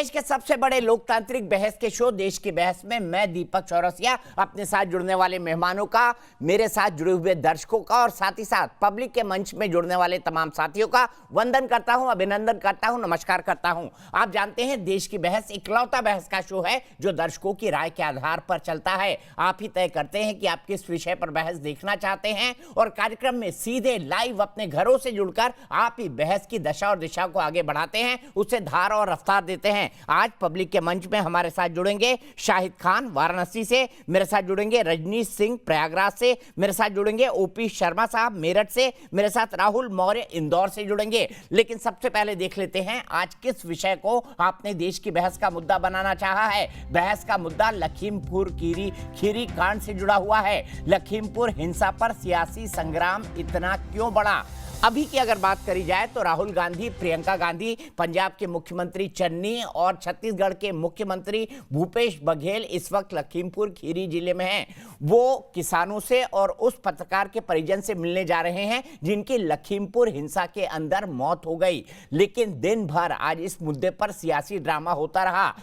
देश के सबसे बड़े लोकतांत्रिक बहस के शो देश की बहस में मैं दीपक चौरसिया अपने साथ जुड़ने वाले मेहमानों का, मेरे साथ जुड़े हुए दर्शकों का और साथ ही साथ पब्लिक के मंच में जुड़ने वाले तमाम साथियों का वंदन करता हूं, अभिनंदन करता हूं, नमस्कार करता हूं। आप जानते हैं देश की बहस इकलौता बहस का शो है जो दर्शकों की राय के आधार पर चलता है। आप ही तय करते हैं कि आप किस विषय पर बहस देखना चाहते हैं और कार्यक्रम में सीधे लाइव अपने घरों से जुड़कर आप ही बहस की दशा और दिशा को आगे बढ़ाते हैं, उससे धार और रफ्तार देते हैं। आज पब्लिक के मंच में हमारे साथ जुड़ेंगे शाहिद खान वाराणसी से, मेरे साथ जुड़ेंगे रजनीश सिंह प्रयागराज से, मेरे साथ जुड़ेंगे ओपी शर्मा साहब मेरठ से, मेरे साथ राहुल मौर्य इंदौर से जुड़ेंगे। लेकिन सबसे पहले देख लेते हैं आज किस विषय को आपने देश की बहस का मुद्दा बनाना चाहा है। बहस का मुद्दा लखीमपुर खीरी कांड से जुड़ा हुआ है। लखीमपुर हिंसा पर सियासी संग्राम इतना क्यों बढ़ा? अभी की अगर बात करी जाए तो राहुल गांधी, प्रियंका गांधी, पंजाब के मुख्यमंत्री चन्नी और छत्तीसगढ़ के मुख्यमंत्री भूपेश बघेल इस वक्त लखीमपुर खीरी जिले में हैं। वो किसानों से और उस पत्रकार के परिजन से मिलने जा रहे हैं जिनकी लखीमपुर हिंसा के अंदर मौत हो गई। लेकिन दिन भर आज इस मुद्दे पर सियासी ड्रामा होता रहा।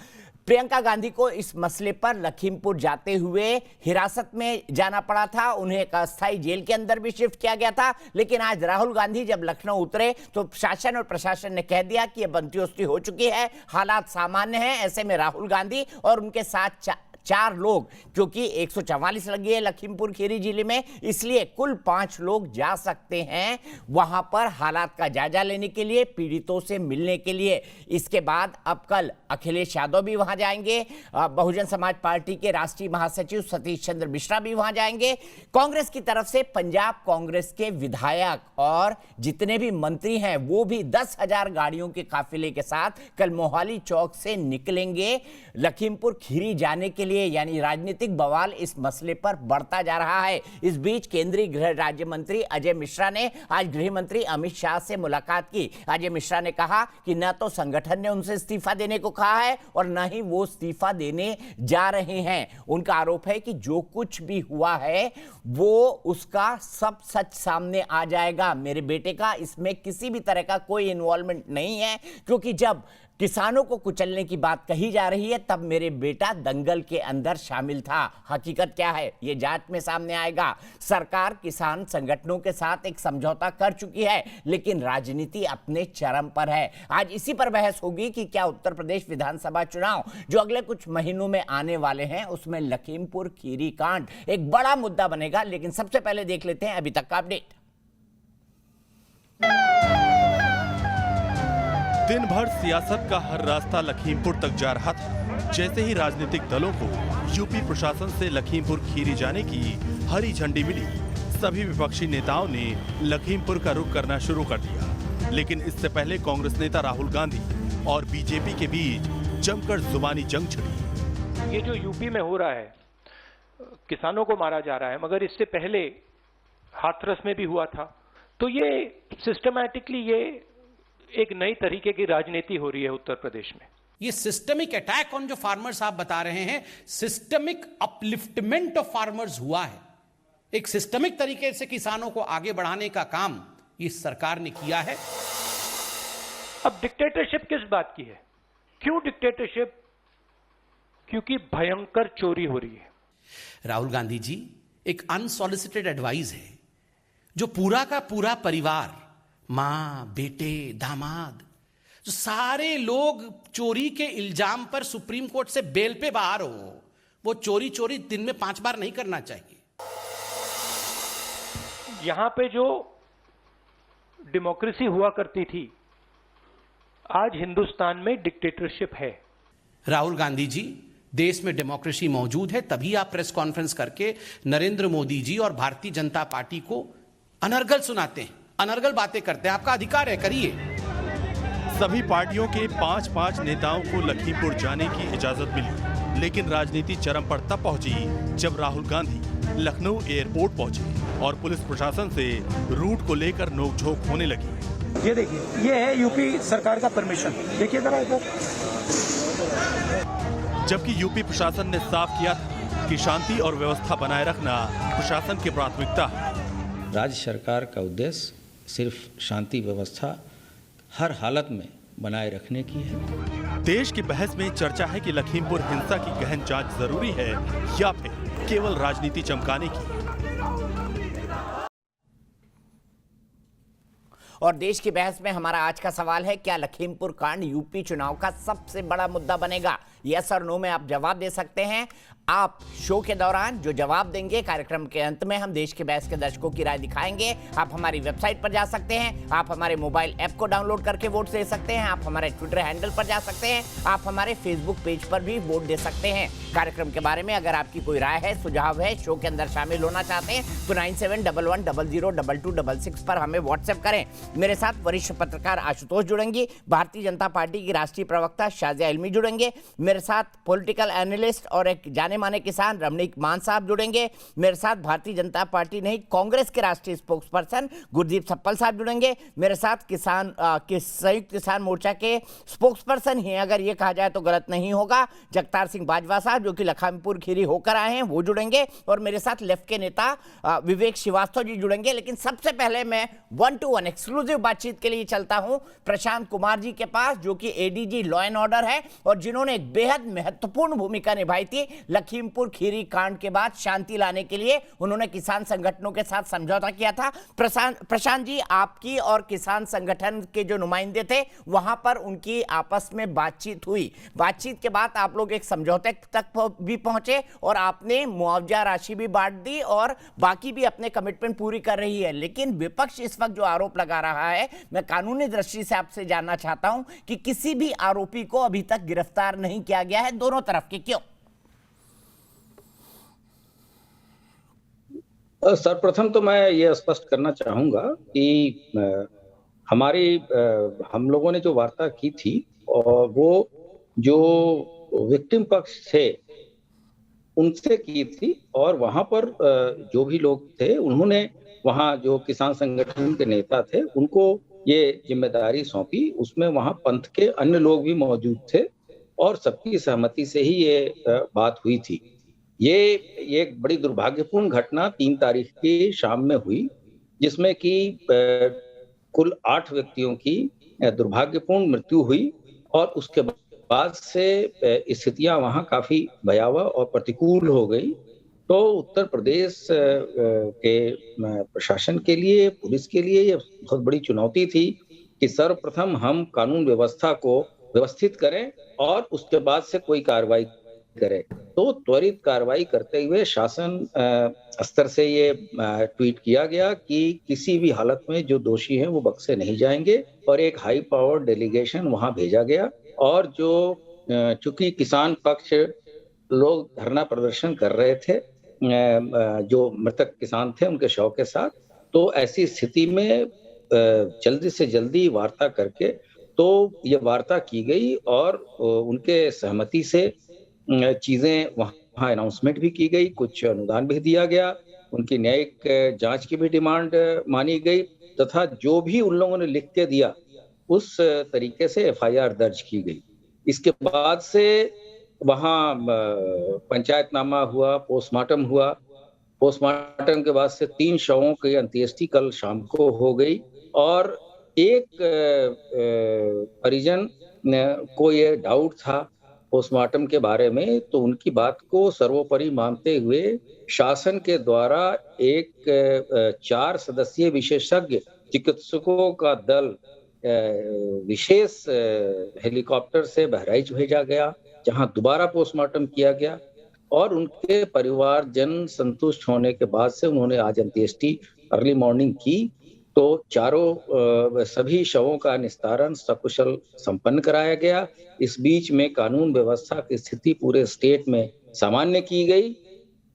प्रियंका गांधी को इस मसले पर लखीमपुर जाते हुए हिरासत में जाना पड़ा था, उन्हें एक अस्थायी जेल के अंदर भी शिफ्ट किया गया था। लेकिन आज राहुल गांधी जब लखनऊ उतरे तो शासन और प्रशासन ने कह दिया कि यह बंदियोस्ती हो चुकी है, हालात सामान्य हैं। ऐसे में राहुल गांधी और उनके साथ चार लोग, क्योंकि 144 लगी है लखीमपुर खीरी जिले में, इसलिए कुल 5 लोग जा सकते हैं वहां पर हालात का जायजा लेने के लिए, पीड़ितों से मिलने के लिए। इसके बाद अब कल अखिलेश यादव भी वहां जाएंगे, बहुजन समाज पार्टी के राष्ट्रीय महासचिव सतीश चंद्र मिश्रा भी वहां जाएंगे। कांग्रेस की तरफ से पंजाब कांग्रेस के विधायक और जितने भी मंत्री हैं वो भी 10,000 गाड़ियों के काफिले के साथ कल मोहाली चौक से निकलेंगे लखीमपुर खीरी जाने के लिए। यानी राजनीतिक बवाल इस मसले पर बढ़ता जा रहा है। इस बीच केंद्रीय गृह राज्य मंत्री अजय मिश्रा ने आज गृह मंत्री अमित शाह से मुलाकात की। अजय मिश्रा ने कहा कि न तो संगठन ने उनसे इस्तीफा देने को कहा है और न ही वो इस्तीफा देने जा रहे हैं। उनका आरोप है कि जो कुछ भी हुआ है वो उसका सब सच सामने आ जाएगा। मेरे बेटे का इसमें किसी भी तरह का कोई इन्वॉल्वमेंट नहीं है, क्योंकि जब किसानों को कुचलने की बात कही जा रही है तब मेरे बेटा दंगल के अंदर शामिल था। हकीकत क्या है ये जांच में सामने आएगा। सरकार किसान संगठनों के साथ एक समझौता कर चुकी है, लेकिन राजनीति अपने चरम पर है। आज इसी पर बहस होगी कि क्या उत्तर प्रदेश विधानसभा चुनाव जो अगले कुछ महीनों में आने वाले हैं उसमें लखीमपुर खीरी कांड एक बड़ा मुद्दा बनेगा। लेकिन सबसे पहले देख लेते हैं अभी तक का अपडेट। दिन भर सियासत का हर रास्ता लखीमपुर तक जा रहा था। जैसे ही राजनीतिक दलों को यूपी प्रशासन से लखीमपुर खीरी जाने की हरी झंडी मिली, सभी विपक्षी नेताओं ने लखीमपुर का रुख करना शुरू कर दिया। लेकिन इससे पहले कांग्रेस नेता राहुल गांधी और बीजेपी के बीच जमकर जुबानी जंग छिड़ी। ये जो यूपी में हो रहा है, किसानों को मारा जा रहा है, मगर इससे पहले हाथरस में भी हुआ था। तो ये सिस्टमैटिकली ये एक नई तरीके की राजनीति हो रही है उत्तर प्रदेश में। ये सिस्टमिक अटैक ऑन जो फार्मर्स आप बता रहे हैं, सिस्टमिक अपलिफ्टमेंट ऑफ फार्मर्स हुआ है। एक सिस्टमिक तरीके से किसानों को आगे बढ़ाने का काम इस सरकार ने किया है। अब डिक्टेटरशिप किस बात की है? क्यों डिक्टेटरशिप? क्योंकि भयंकर चोरी हो रही है। राहुल गांधी जी, एक अनसॉलिसिटेड एडवाइस है जो पूरा का पूरा परिवार, मां, बेटे, दामाद, जो सारे लोग चोरी के इल्जाम पर सुप्रीम कोर्ट से बेल पे बाहर हो, वो चोरी दिन में 5 बार नहीं करना चाहिए। यहां पे जो डेमोक्रेसी हुआ करती थी, आज हिंदुस्तान में डिक्टेटरशिप है। राहुल गांधी जी, देश में डेमोक्रेसी मौजूद है, तभी आप प्रेस कॉन्फ्रेंस करके नरेंद्र मोदी जी और भारतीय जनता पार्टी को अनर्गल सुनाते हैं, अनर्गल बातें करते हैं। आपका अधिकार है, करिए। सभी पार्टियों के 5-5 नेताओं को लखीमपुर जाने की इजाजत मिली, लेकिन राजनीति चरम पर तब पहुंची जब राहुल गांधी लखनऊ एयरपोर्ट पहुंचे और पुलिस प्रशासन से रूट को लेकर नोकझोंक होने लगी। ये देखिए, ये है यूपी सरकार का परमिशन, देखिए जरा इधर। जबकि यूपी प्रशासन ने साफ किया था कि शांति और व्यवस्था बनाए रखना प्रशासन की प्राथमिकता है। राज्य सरकार का उद्देश्य सिर्फ शांति व्यवस्था हर हालत में बनाए रखने की है। देश की बहस में चर्चा है कि लखीमपुर हिंसा की गहन जांच जरूरी है या फिर केवल राजनीति चमकाने की। और देश की बहस में हमारा आज का सवाल है, क्या लखीमपुर कांड यूपी चुनाव का सबसे बड़ा मुद्दा बनेगा? यस और नो में आप जवाब दे सकते हैं। आप शो के दौरान जो जवाब देंगे, कार्यक्रम के अंत में हम देश के बहस के दर्शकों की राय दिखाएंगे। आप हमारी वेबसाइट पर जा सकते हैं, आप हमारे मोबाइल ऐप को डाउनलोड करके वोट दे सकते हैं, आप हमारे ट्विटर हैंडल पर जा सकते हैं, आप हमारे फेसबुक पेज पर भी वोट दे सकते हैं। कार्यक्रम के बारे में अगर आपकी कोई राय है, सुझाव है, शो के अंदर शामिल होना चाहते हैं तो 9711002266 पर हमें व्हाट्सएप करें। मेरे साथ वरिष्ठ पत्रकार आशुतोष जुड़ेंगे, भारतीय जनता पार्टी की राष्ट्रीय प्रवक्ता शाजिया इल्मी जुड़ेंगे, मेरे साथ पॉलिटिकल एनालिस्ट और एक जाने माने किसान रमणीक मान साहब जुड़ेंगे, मेरे साथ भारतीय जनता पार्टी नहीं कांग्रेस के राष्ट्रीय स्पोक्स पर्सन गुरदीप सप्पल साहब जुड़ेंगे, मेरे साथ संयुक्त किसान मोर्चा के स्पोक्स पर्सन ही अगर ये कहा जाए तो गलत नहीं होगा, जगतार सिंह बाजवा साहब जो कि लखीमपुर खीरी होकर आए हैं वो जुड़ेंगे, और मेरे साथ लेफ्ट के नेता विवेक श्रीवास्तव जी जुड़ेंगे। लेकिन सबसे पहले मैं 1-to-1 एक्सक्लूसिव बातचीत के लिए चलता हूं प्रशांत कुमार जी के पास, जो कि एडीजी लॉ एंड ऑर्डर है और जिन्होंने एक बेहद महत्वपूर्ण भूमिका निभाई थी लखीमपुर खीरी कांड के बाद शांति लाने के लिए। उन्होंने किसान संगठनों के साथ समझौता किया था। प्रशांत जी, आपकी और किसान संगठन के जो नुमाइंदे थे वहां पर उनकी आपस में बातचीत हुई, बातचीत के बाद आप लोग एक समझौते तक भी पहुंचे और आपने मुआवजा राशि भी बांट दी और बाकी भी अपने कमिटमेंट पूरी कर रही है। लेकिन विपक्ष इस वक्त जो आरोप लगा रहा है, मैं कानूनी दृष्टि से आपसे जानना चाहता हूं कि किसी भी आरोपी को अभी तक गिरफ्तार नहीं किया गया है, दोनों तरफ के, क्यों? सर्वप्रथम तो मैं ये स्पष्ट करना चाहूंगा कि हम लोगों ने जो वार्ता की थी और वो जो विक्टिम पक्ष थे उनसे की थी, और वहां पर जो भी लोग थे उन्होंने वहां जो किसान संगठन के नेता थे उनको ये जिम्मेदारी सौंपी। उसमें वहां पंथ के अन्य लोग भी मौजूद थे और सबकी सहमति से ही ये बात हुई थी। ये एक बड़ी दुर्भाग्यपूर्ण घटना 3 तारीख की शाम में हुई, जिसमें कि कुल 8 व्यक्तियों की दुर्भाग्यपूर्ण मृत्यु हुई और उसके बाद से स्थितियां वहां काफी भयावह और प्रतिकूल हो गई। तो उत्तर प्रदेश के प्रशासन के लिए, पुलिस के लिए ये बहुत बड़ी चुनौती थी कि सर्वप्रथम हम कानून व्यवस्था को व्यवस्थित करें और उसके बाद से कोई कार्रवाई करें। तो त्वरित कार्रवाई करते हुए शासन स्तर से ये ट्वीट किया गया कि किसी भी हालत में जो दोषी हैं वो बख्शे नहीं जाएंगे, और एक हाई पावर डेलीगेशन वहां भेजा गया। और जो चूंकि किसान पक्ष लोग धरना प्रदर्शन कर रहे थे, जो मृतक किसान थे उनके शव के साथ, तो ऐसी स्थिति में जल्दी से जल्दी वार्ता करके तो ये वार्ता की गई और उनके सहमति से चीजें वहां अनाउंसमेंट भी की गई, कुछ अनुदान भी दिया गया, उनकी न्यायिक जांच की भी डिमांड मानी गई, तथा जो भी उन लोगों ने लिख के दिया उस तरीके से एफआईआर दर्ज की गई। इसके बाद से वहां पंचायतनामा हुआ, पोस्टमार्टम हुआ। पोस्टमार्टम के बाद से 3 शवों की अंत्येष्टि कल शाम को हो गई और एक परिजन को ये डाउट था पोस्टमार्टम के बारे में, तो उनकी बात को सर्वोपरि मानते हुए शासन के द्वारा एक 4 सदस्यीय विशेषज्ञ चिकित्सकों का दल विशेष हेलीकॉप्टर से बहराइच भेजा गया, जहां दोबारा पोस्टमार्टम किया गया और उनके परिवारजन संतुष्ट होने के बाद से उन्होंने आज अंत्येष्टि अर्ली मॉर्निंग की। तो सभी शवों का निस्तारण सकुशल संपन्न कराया गया। इस बीच में कानून व्यवस्था की स्थिति पूरे स्टेट में सामान्य की गई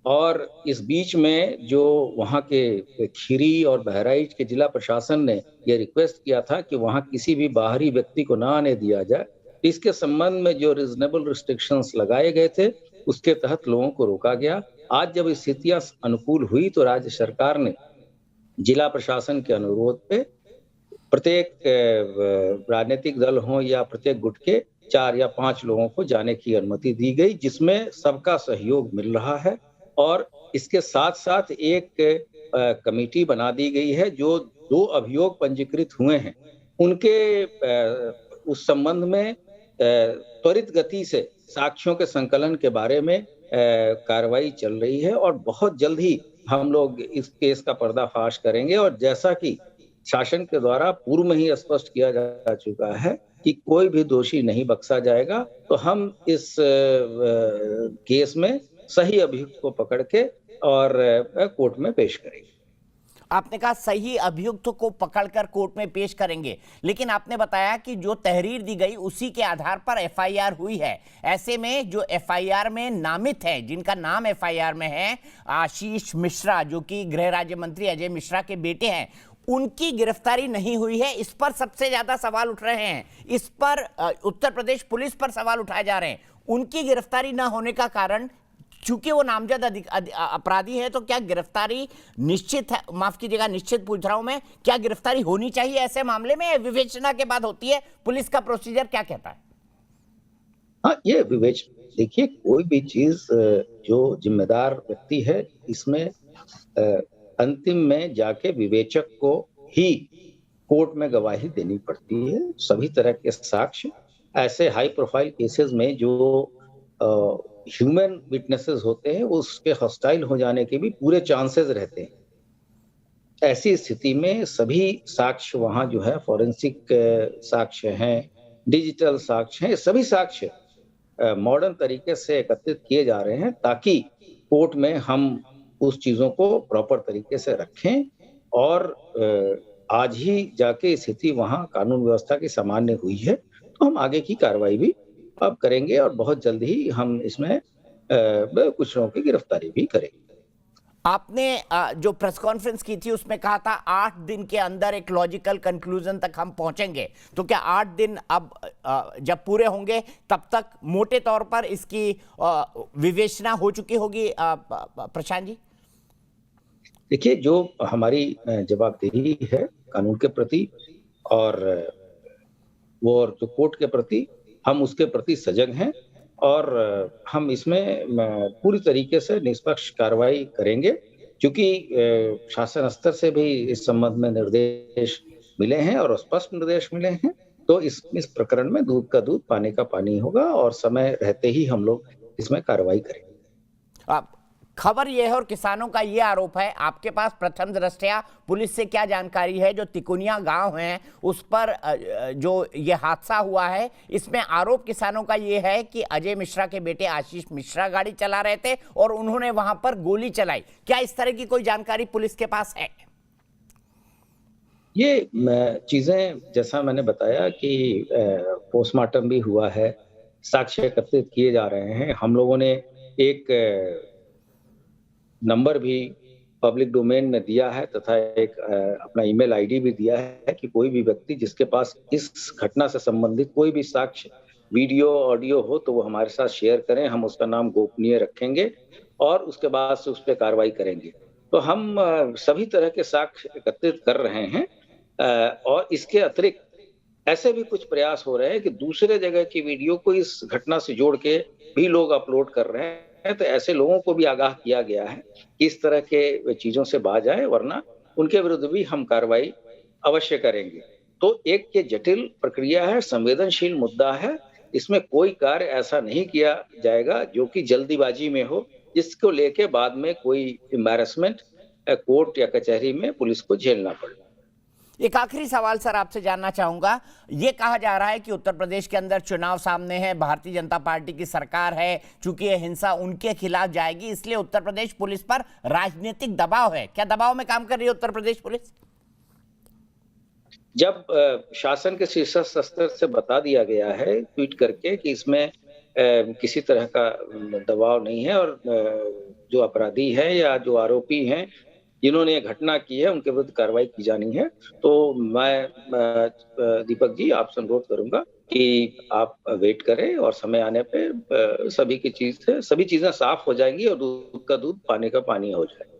और इस बीच में जो वहां के खीरी और बहराइच के जिला प्रशासन ने ये रिक्वेस्ट किया था कि वहां किसी भी बाहरी व्यक्ति को ना आने दिया जाए, इसके संबंध में जो रीजनेबल रिस्ट्रिक्शंस लगाए गए थे उसके तहत लोगों को रोका गया। आज जब स्थितियां अनुकूल हुई तो राज्य सरकार ने जिला प्रशासन के अनुरोध पे प्रत्येक राजनीतिक दल हो या प्रत्येक गुट के 4 या 5 लोगों को जाने की अनुमति दी गई, जिसमें सबका सहयोग मिल रहा है। और इसके साथ साथ एक कमेटी बना दी गई है जो 2 अभियोग पंजीकृत हुए हैं, उनके उस संबंध में त्वरित गति से साक्ष्यों के संकलन के बारे में कार्रवाई चल रही है और बहुत जल्द ही हम लोग इस केस का पर्दाफाश करेंगे। और जैसा कि शासन के द्वारा पूर्व में ही स्पष्ट किया जा चुका है कि कोई भी दोषी नहीं बख्शा जाएगा, तो हम इस केस में सही अभियुक्त को पकड़ के और कोर्ट में पेश करेंगे। आपने कहा सही अभियुक्त को पकड़कर कोर्ट में पेश करेंगे, लेकिन आपने बताया कि जो तहरीर दी गई उसी के आधार पर एफआईआर हुई है। ऐसे में जो एफआईआर में नामित है, जिनका नाम एफआईआर में है, आशीष मिश्रा, जो कि गृह राज्य मंत्री अजय मिश्रा के बेटे हैं, उनकी गिरफ्तारी नहीं हुई है। इस पर सबसे ज्यादा सवाल उठ रहे हैं। इस पर उत्तर प्रदेश पुलिस पर सवाल उठाए जा रहे हैं। उनकी गिरफ्तारी न होने का कारण, चूंकि वो नामजद अपराधी है, तो क्या गिरफ्तारी निश्चित है? माफ कीजिएगा, निश्चित पूछ रहा हूं मैं, क्या गिरफ्तारी होनी चाहिए ऐसे मामले में? विवेचना के बाद होती है? पुलिस का प्रोसीजर क्या कहता है? हाँ, ये देखिए, कोई भी चीज जो जिम्मेदार व्यक्ति है, इसमें अंतिम में जाके विवेचक को ही कोर्ट में गवाही देनी पड़ती है। सभी तरह के साक्ष्य ऐसे हाई प्रोफाइल केसेस में जो ह्यूमन विटनेसेस होते हैं, उसके हॉस्टाइल हो जाने के भी पूरे चांसेस रहते हैं। ऐसी स्थिति में सभी साक्ष्य वहां जो है, फॉरेंसिक साक्ष्य हैं, डिजिटल साक्ष्य हैं, सभी साक्ष्य मॉडर्न तरीके से एकत्रित किए जा रहे हैं ताकि कोर्ट में हम उस चीजों को प्रॉपर तरीके से रखें और आज ही जाके स्थिति वहां कानून व्यवस्था की सामान्य हुई है, तो हम आगे की कार्रवाई भी अब करेंगे और बहुत जल्द ही हम इसमें कुछ लोगों की गिरफ्तारी भी करेंगे। आपने जो प्रेस कॉन्फ्रेंस की थी उसमें कहा था 8 दिन के अंदर एक लॉजिकल कंक्लूजन तक हम पहुंचेंगे, तो क्या 8 दिन अब जब पूरे होंगे तब तक मोटे तौर पर इसकी विवेचना हो चुकी होगी? प्रशांत जी, देखिए, जो हमारी जवाबदेही है कानून के प्रति और जो कोर्ट के प्रति, हम उसके प्रति सजग हैं और हम इसमें पूरी तरीके से निष्पक्ष कार्रवाई करेंगे, क्योंकि शासन स्तर से भी इस संबंध में निर्देश मिले हैं और स्पष्ट निर्देश मिले हैं। तो इस प्रकरण में दूध का दूध, पानी का पानी होगा और समय रहते ही हम लोग इसमें कार्रवाई करेंगे। खबर यह है और किसानों का यह आरोप है, आपके पास प्रथम दृष्टया पुलिस से क्या जानकारी है? जो तिकोनिया गांव है उस पर जो ये हादसा हुआ है, इसमें आरोप किसानों का यह है कि अजय मिश्रा के बेटे आशीष मिश्रा गाड़ी चला रहे थे और उन्होंने वहां पर गोली चलाई। क्या इस तरह की कोई जानकारी पुलिस के पास है? ये चीजें जैसा मैंने बताया कि पोस्टमार्टम भी हुआ है, साक्ष्य एकत्रित किए जा रहे हैं। हम लोगों ने एक नंबर भी पब्लिक डोमेन में दिया है तथा एक अपना ईमेल आईडी भी दिया है कि कोई भी व्यक्ति जिसके पास इस घटना से संबंधित कोई भी साक्ष्य, वीडियो, ऑडियो हो तो वो हमारे साथ शेयर करें। हम उसका नाम गोपनीय रखेंगे और उसके बाद से उस पर कार्रवाई करेंगे। तो हम सभी तरह के साक्ष्य एकत्रित कर रहे हैं और इसके अतिरिक्त ऐसे भी कुछ प्रयास हो रहे हैं कि दूसरे जगह की वीडियो को इस घटना से जोड़ के भी लोग अपलोड कर रहे हैं। तो ऐसे लोगों को भी आगाह किया गया है कि इस तरह के चीजों से बाज आए, वरना उनके विरुद्ध भी हम कार्रवाई अवश्य करेंगे। तो एक ये जटिल प्रक्रिया है, संवेदनशील मुद्दा है। इसमें कोई कार्य ऐसा नहीं किया जाएगा जो कि जल्दीबाजी में हो, जिसको लेके बाद में कोई एम्बैरेसमेंट कोर्ट या कचहरी में पुलिस को झेलना पड़े। एक आखिरी सवाल सर आपसे जानना चाहूंगा, ये कहा जा रहा है कि उत्तर प्रदेश के अंदर चुनाव सामने है, भारतीय जनता पार्टी की सरकार है, चूंकि ये हिंसा उनके खिलाफ जाएगी, इसलिए उत्तर प्रदेश पुलिस पर राजनीतिक दबाव है। क्या दबाव में काम कर रही है उत्तर प्रदेश पुलिस? जब शासन के शीर्ष स्तर से बता दिया गया है ट्वीट करके कि इसमें किसी तरह का दबाव नहीं है और जो अपराधी है या जो आरोपी हैं जिन्होंने ये घटना की है उनके विरुद्ध कार्रवाई की जानी है, तो मैं दीपक जी आपसे अनुरोध करूंगा कि आप वेट करें और समय आने पे सभी चीजें साफ हो जाएंगी और दूध का दूध, पानी का पानी हो जाएगा।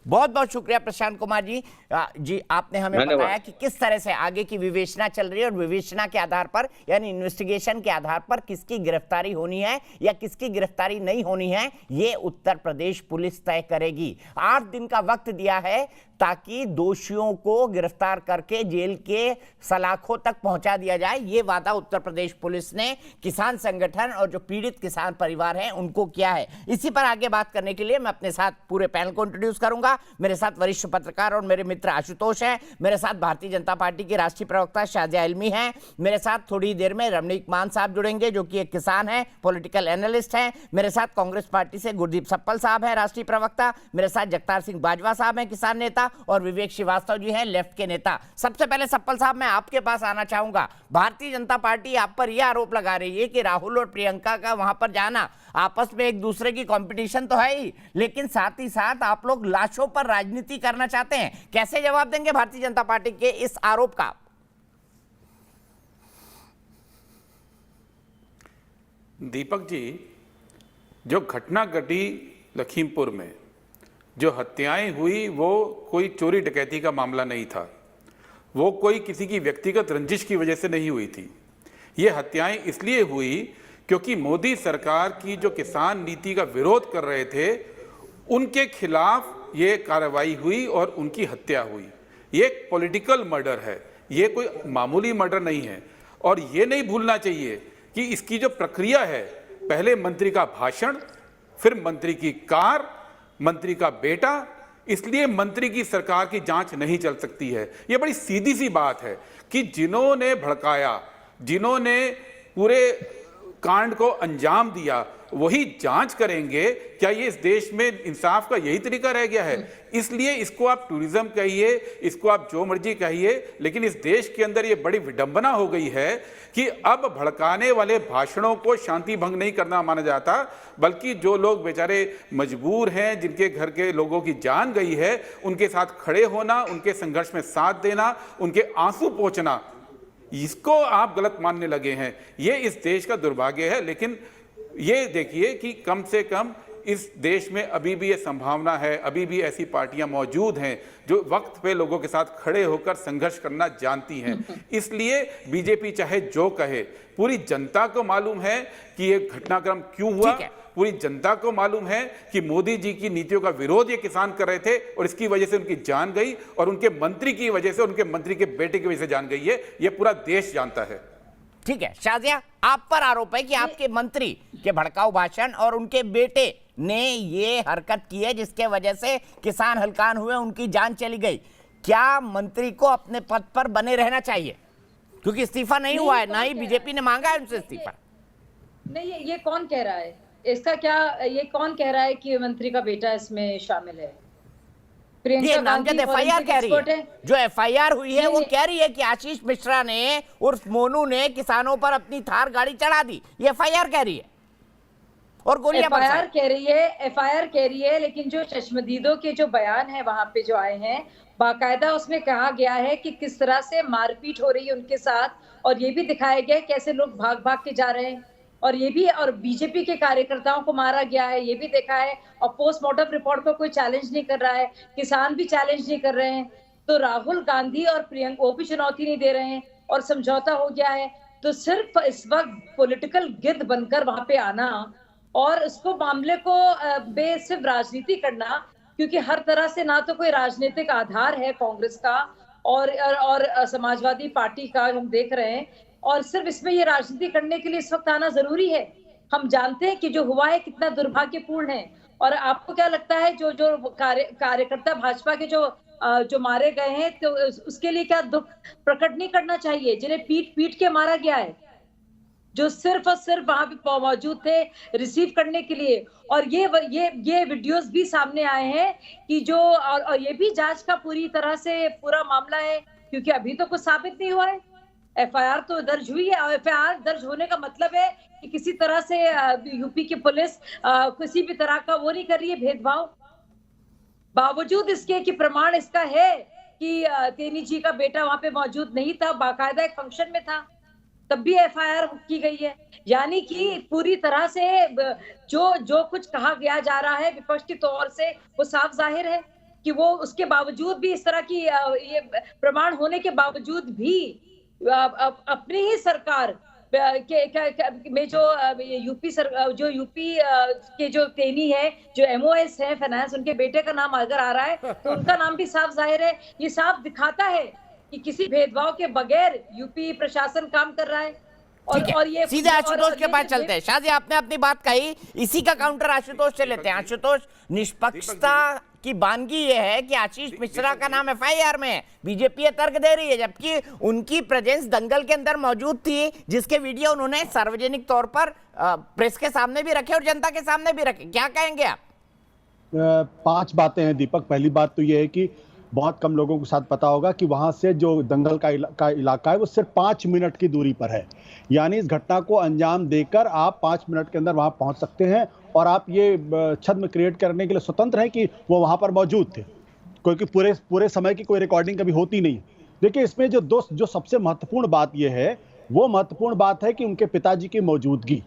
बहुत बहुत शुक्रिया प्रशांत कुमार जी आपने हमें बताया कि किस तरह से आगे की विवेचना चल रही है और विवेचना के आधार पर, यानी इन्वेस्टिगेशन के आधार पर किसकी गिरफ्तारी होनी है या किसकी गिरफ्तारी नहीं होनी है, ये उत्तर प्रदेश पुलिस तय करेगी। 8 दिन का वक्त दिया है ताकि दोषियों को गिरफ्तार करके जेल के सलाखों तक पहुंचा दिया जाए। ये वादा उत्तर प्रदेश पुलिस ने किसान संगठन और जो पीड़ित किसान परिवार हैं उनको किया है। इसी पर आगे बात करने के लिए मैं अपने साथ पूरे पैनल को इंट्रोड्यूस करूंगा। मेरे साथ वरिष्ठ पत्रकार और मेरे मित्र आशुतोष हैं, मेरे साथ भारतीय जनता पार्टी के राष्ट्रीय प्रवक्ता शाजिया इल्मी हैं, मेरे साथ थोड़ी देर में रमनीक मान साहब जुड़ेंगे जो कि एक किसान है, पॉलिटिकल एनालिस्ट हैं, मेरे साथ कांग्रेस पार्टी से गुरदीप सप्पल साहब हैं, राष्ट्रीय प्रवक्ता, मेरे साथ जगतार सिंह बाजवा साहब हैं, किसान नेता, और विवेक श्रीवास्तव जी हैं, लेफ्ट के नेता। सबसे पहले सप्पल साहब मैं आपके पास आना चाहूंगा। भारतीय जनता पार्टी आप पर यह आरोप लगा रही है कि राहुल और प्रियंका का वहां पर जाना आपस में एक दूसरे की कंपटीशन तो है ही, लेकिन साथ ही साथ आप लोग लाशों पर राजनीति करना चाहते हैं। कैसे जवाब देंगे भारतीय जनता पार्टी के इस आरोप का? दीपक जी, जो घटना घटी लखीमपुर में, जो हत्याएं हुई, वो कोई चोरी डकैती का मामला नहीं था। वो कोई किसी की व्यक्तिगत रंजिश की वजह से नहीं हुई थी। ये हत्याएं इसलिए हुई क्योंकि मोदी सरकार की जो किसान नीति का विरोध कर रहे थे उनके खिलाफ ये कार्रवाई हुई और उनकी हत्या हुई। ये एक पॉलिटिकल मर्डर है, ये कोई मामूली मर्डर नहीं है। और ये नहीं भूलना चाहिए कि इसकी जो प्रक्रिया है, पहले मंत्री का भाषण, फिर मंत्री की कार, मंत्री का बेटा, इसलिए मंत्री की सरकार की जांच नहीं चल सकती है। यह बड़ी सीधी सी बात है कि जिन्होंने भड़काया, जिन्होंने पूरे कांड को अंजाम दिया, वही जांच करेंगे। क्या ये इस देश में इंसाफ का यही तरीका रह गया है? इसलिए इसको आप टूरिज्म कहिए, इसको आप जो मर्जी कहिए, लेकिन इस देश के अंदर ये बड़ी विडंबना हो गई है कि अब भड़काने वाले भाषणों को शांति भंग नहीं करना माना जाता, बल्कि जो लोग बेचारे मजबूर हैं, जिनके घर के लोगों की जान गई है, उनके साथ खड़े होना, उनके संघर्ष में साथ देना, उनके आंसू पोंछना, इसको आप गलत मानने लगे हैं। ये इस देश का दुर्भाग्य है। लेकिन ये देखिए कि कम से कम इस देश में अभी भी ये संभावना है, अभी भी ऐसी पार्टियां मौजूद हैं जो वक्त पे लोगों के साथ खड़े होकर संघर्ष करना जानती हैं। इसलिए बीजेपी चाहे जो कहे, पूरी जनता को मालूम है कि ये घटनाक्रम क्यों हुआ, पूरी जनता को मालूम है कि मोदी जी की नीतियों का विरोध ये किसान कर रहे थे और इसकी वजह से उनकी जान गई, और उनके मंत्री की वजह से, उनके मंत्री के बेटे की वजह से जान गई है। ये पूरा देश जानता है। ठीक है शाजिया, आप पर आरोप है कि आपके मंत्री के भड़काऊ भाषण और उनके बेटे ने ये हरकत की है जिसके वजह से किसान हलकान हुए, उनकी जान चली गई। क्या मंत्री को अपने पद पर बने रहना चाहिए? क्योंकि इस्तीफा नहीं हुआ है, ना ही बीजेपी ने मांगा है उनसे इस्तीफा। नहीं, ये कौन कह रहा है? इसका क्या, ये कौन कह रहा है कि मंत्री का बेटा इसमें शामिल है? ये नामजद एफआईआर कह रही है, जो एफआईआर हुई है वो कह रही है कि आशीष मिश्रा ने उर्फ मोनू ने किसानों पर अपनी थार गाड़ी चढ़ा दी। ये एफआईआर कह रही है और गोलियां एफआईआर कह रही है, लेकिन जो चश्मदीदों के जो बयान है वहां पे जो आए हैं, बाकायदा उसमें कहा गया है कि किस तरह से मारपीट हो रही है उनके साथ, और ये भी दिखाया गया है कैसे लोग भाग भाग के जा रहे हैं, और ये भी, और बीजेपी के कार्यकर्ताओं को मारा गया है, ये भी देखा है। और पोस्टमार्टम रिपोर्ट को कोई चैलेंज नहीं कर रहा है, किसान भी चैलेंज नहीं कर रहे हैं। तो राहुल गांधी और प्रियंका वो भी चुनौती नहीं दे रहे हैं और समझौता हो गया है। तो सिर्फ इस वक्त पॉलिटिकल गिद्ध बनकर वहां पे आना और उसको मामले को सिर्फ राजनीति करना, क्योंकि हर तरह से ना तो कोई राजनीतिक आधार है कांग्रेस का और समाजवादी पार्टी का, हम देख रहे हैं, और सिर्फ इसमें ये राजनीति करने के लिए इस वक्त आना जरूरी है। हम जानते हैं कि जो हुआ है कितना दुर्भाग्यपूर्ण है। और आपको क्या लगता है जो कार्यकर्ता भाजपा के जो मारे गए हैं, तो उसके लिए क्या दुख प्रकट नहीं करना चाहिए, जिन्हें पीट पीट के मारा गया है, जो सिर्फ और सिर्फ वहां पे मौजूद थे रिसीव करने के लिए? और ये वीडियोस भी सामने आए हैं कि जो, और ये भी जांच का पूरी तरह से पूरा मामला है, क्योंकि अभी तो कुछ साबित नहीं हुआ है। एफआईआर तो दर्ज हुई है, और एफआईआर दर्ज होने का मतलब है कि किसी तरह से यूपी की पुलिस किसी भी तरह का वो नहीं कर रही है भेदभाव। बावजूद इसके कि प्रमाण इसका है कि तेनी जी का बेटा वहां पे मौजूद नहीं था, बाकायदा एक फंक्शन में था, तब भी एफआईआर की गई है। यानी कि पूरी तरह से जो कुछ कहा गया जा रहा है विपक्ष के तौर से, वो साफ जाहिर है कि वो उसके बावजूद भी, इस तरह की ये प्रमाण होने के बावजूद भी अपनी ही सरकार में जो यूपी के जो तेनी है, जो MOS है फाइनेंस, उनके बेटे का नाम अगर आ रहा है तो उनका नाम भी साफ जाहिर है। ये साफ दिखाता है कि किसी भेदभाव के बगैर यूपी प्रशासन काम कर रहा है। और ये सीधे आशुतोष के पास चलते हैं। शादी, आपने अपनी बात कही, इसी का काउंटर आशुतोष से लेते हैं। आशुतोष, निष्पक्षता की बानगी ये है कि आशीष मिश्रा का नाम FIR में है, बीजेपी ये तर्क दे रही है, जबकि उनकी प्रेजेंस दंगल के अंदर मौजूद थी, जिसके वीडियो उन्होंने सार्वजनिक तौर पर प्रेस के सामने भी रखे और जनता के सामने भी रखे। क्या कहेंगे आप? 5 बातें हैं दीपक। पहली बात तो ये है कि बहुत कम लोगों को साथ पता होगा कि वहां से जो दंगल का इलाका है वो सिर्फ 5 मिनट की दूरी पर है। यानी इस घटना को अंजाम देकर आप 5 मिनट के अंदर वहां पहुंच सकते हैं और आप ये छद्म क्रिएट करने के लिए स्वतंत्र हैं कि वो वहां पर मौजूद थे, क्योंकि पूरे समय की कोई रिकॉर्डिंग कभी होती नहीं। देखिए, इसमें जो सबसे महत्वपूर्ण बात ये है, वो महत्वपूर्ण बात है कि उनके पिताजी की मौजूदगी,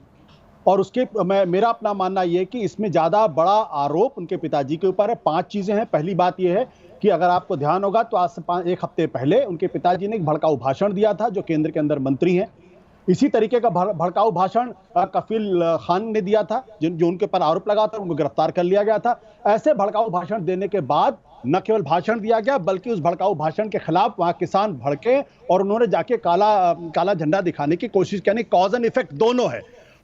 और मेरा अपना मानना यह है कि इसमें ज्यादा बड़ा आरोप उनके पिताजी के ऊपर है। 5 चीजें हैं। पहली बात यह है कि अगर आपको ध्यान होगा तो आज से 1 हफ्ते पहले उनके पिताजी ने एक भड़काऊ भाषण दिया था, जो केंद्र के अंदर मंत्री हैं। इसी तरीके का भड़काऊ भाषण कफील खान ने दिया था, जो उनके पर आरोप लगा था, उनको गिरफ्तार कर लिया गया था। ऐसे भड़काऊ भाषण देने के बाद न केवल भाषण दिया गया, बल्कि उस भड़काऊ भाषण के खिलाफ वहां किसान भड़के और उन्होंने जाके काला झंडा दिखाने की कोशिश की। यानी कॉज एंड इफेक्ट दोनों है।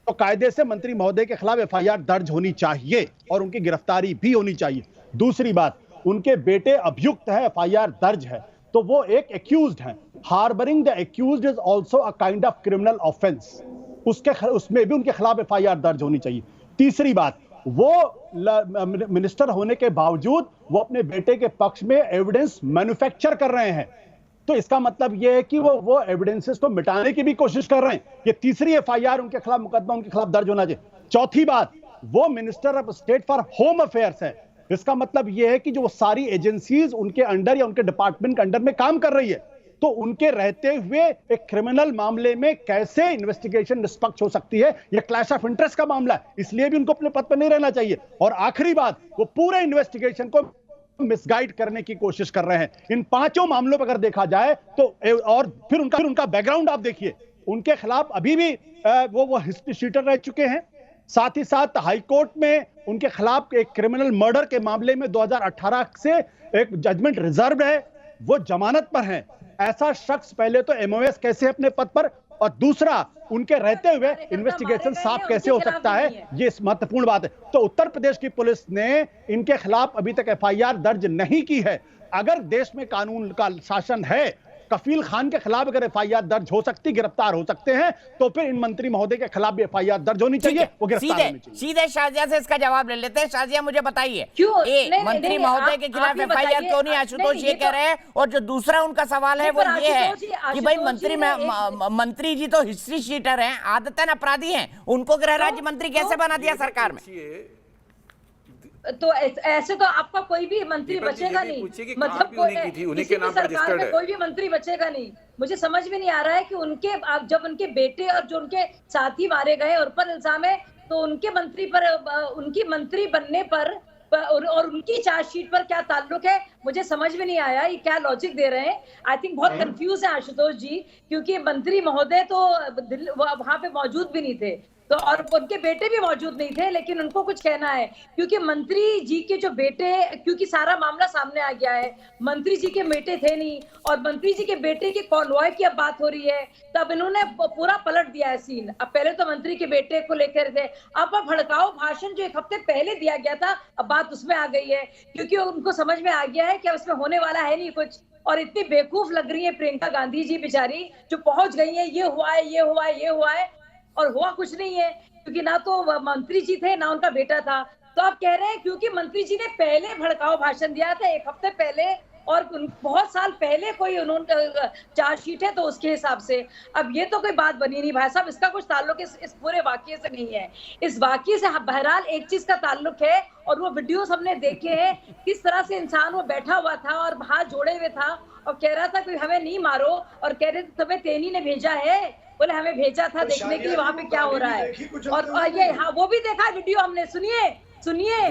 तो कायदे से मंत्री महोदय के खिलाफ FIR दर्ज होनी चाहिए और उनकी गिरफ्तारी भी होनी चाहिए। दूसरी बात, उनके बेटे अभियुक्त है, FIR दर्ज है, तो वो एक एक्यूज्ड हैं। Harbouring the accused is also a kind of criminal offence, उसमें भी उनके खिलाफ FIR दर्ज होनी चाहिए। तीसरी बात, वो मिनिस्टर होने के बावजूद वो अपने बेटे के पक्ष में एविडेंस मैन्युफैक्चर कर रहे हैं। तो इसका मतलब यह है कि वो एविडेंसेस को मिटाने की भी कोशिश कर रहे हैं। ये तीसरी FIR उनके खिलाफ, मुकदमा उनके खिलाफ दर्ज होना चाहिए। चौथी बात, वो minister of state for home affairs है। इसका मतलब यह है कि जो सारी एजेंसीज उनके अंडर या उनके डिपार्टमेंट के अंडर में काम कर रही है, तो उनके रहते हुए एक क्रिमिनल मामले में कैसे इन्वेस्टिगेशन निष्पक्ष हो सकती है? यह क्लैश ऑफ इंटरेस्ट का मामला है, इसलिए भी उनको अपने पद पर नहीं रहना चाहिए। और आखिरी बात, वो पूरे इन्वेस्टिगेशन को मिसगाइड करने की कोशिश कर रहे हैं। इन 5 मामलों पर अगर देखा जाए तो, और फिर उनका बैकग्राउंड आप देखिए, उनके खिलाफ अभी भी वो हिस्ट्री शीटर रह चुके हैं। साथ ही साथ हाई कोर्ट में उनके खिलाफ एक क्रिमिनल मर्डर के मामले में 2018 से एक जजमेंट रिजर्व है, वो जमानत पर हैं। ऐसा शख्स पहले तो MOS कैसे अपने पद पर, और दूसरा उनके रहते हुए इन्वेस्टिगेशन साफ कैसे हो सकता है, ये महत्वपूर्ण बात है। तो उत्तर प्रदेश की पुलिस ने इनके खिलाफ अभी तक FIR दर्ज नहीं की है। अगर देश में कानून का शासन है, कफील खान के खिलाफ अगर FIR दर्ज हो सकती, गिरफ्तार हो सकते हैं, तो फिर इन मंत्री महोदय के खिलाफ भी FIR दर्ज होनी चाहिए, वो गिरफ्तार होनी चाहिए। सीधे शाजिया से इसका जवाब ले लेते हैं। शाजिया, मुझे बताइए, मंत्री महोदय के खिलाफ FIR क्यों नहीं? आशुतोष ये कह रहे हैं। और जो दूसरा उनका सवाल है वो ये है कि भाई मंत्री जी तो हिस्ट्री शीटर हैं, आदतन अपराधी हैं, उनको गृह राज्य मंत्री कैसे बना दिया सरकार में? तो ऐसे तो आपका कोई भी मंत्री बचेगा नहीं, मतलब कोई भी मंत्री बचेगा नहीं। मुझे समझ में नहीं आ रहा है कि जब उनके बेटे और जो उनके साथी मारे गए और पर इल्जाम है, तो उनके मंत्री पर, उनकी मंत्री बनने पर और उनकी चार्जशीट पर क्या ताल्लुक है, मुझे समझ में नहीं आया। ये क्या लॉजिक दे रहे हैं? आई थिंक बहुत कंफ्यूज है आशुतोष जी, क्योंकि मंत्री महोदय तो वहां पे मौजूद भी नहीं थे, तो और उनके बेटे भी मौजूद नहीं थे, लेकिन उनको कुछ कहना है क्योंकि मंत्री जी के जो बेटे, क्योंकि सारा मामला सामने आ गया है, मंत्री जी के बेटे थे नहीं और मंत्री जी के बेटे के कॉन्वॉय की अब बात हो रही है, तब इन्होंने पूरा पलट दिया है सीन। अब पहले तो मंत्री के बेटे को लेकर थे, अब भड़काऊ भाषण जो 1 हफ्ते पहले दिया गया था, अब बात उसमें आ गई है, क्योंकि उनको समझ में आ गया है कि उसमें होने वाला है नहीं कुछ। और इतनी बेवकूफ लग रही है प्रियंका गांधी जी बेचारी, जो पहुंच गई है, ये हुआ है, ये हुआ है, ये हुआ है, और हुआ कुछ नहीं है, क्योंकि ना तो मंत्री जी थे ना उनका बेटा था। तो आप कह रहे हैं क्योंकि मंत्री जी ने पहले भड़काऊ भाषण दिया था 1 हफ्ते पहले, और बहुत साल पहले कोई उन्होंने चार्जशीट है, तो उसके हिसाब से अब ये तो कोई बात बनी नहीं भाई साहब, इसका कुछ ताल्लुक इस पूरे वाकये से नहीं है। इस वाकये से बहरहाल एक चीज का ताल्लुक है, और वो वीडियोस हमने देखे हैं, किस तरह से इंसान वो बैठा हुआ था और हाथ जोड़े हुए था और कह रहा था कोई हमें नहीं मारो, और कह रहे थे तुम्हें तेनी ने भेजा है, बोले हमें भेजा था देखने के लिए वहां पे क्या हो रहा है। और ये हाँ, वो भी देखा वीडियो हमने, सुनिए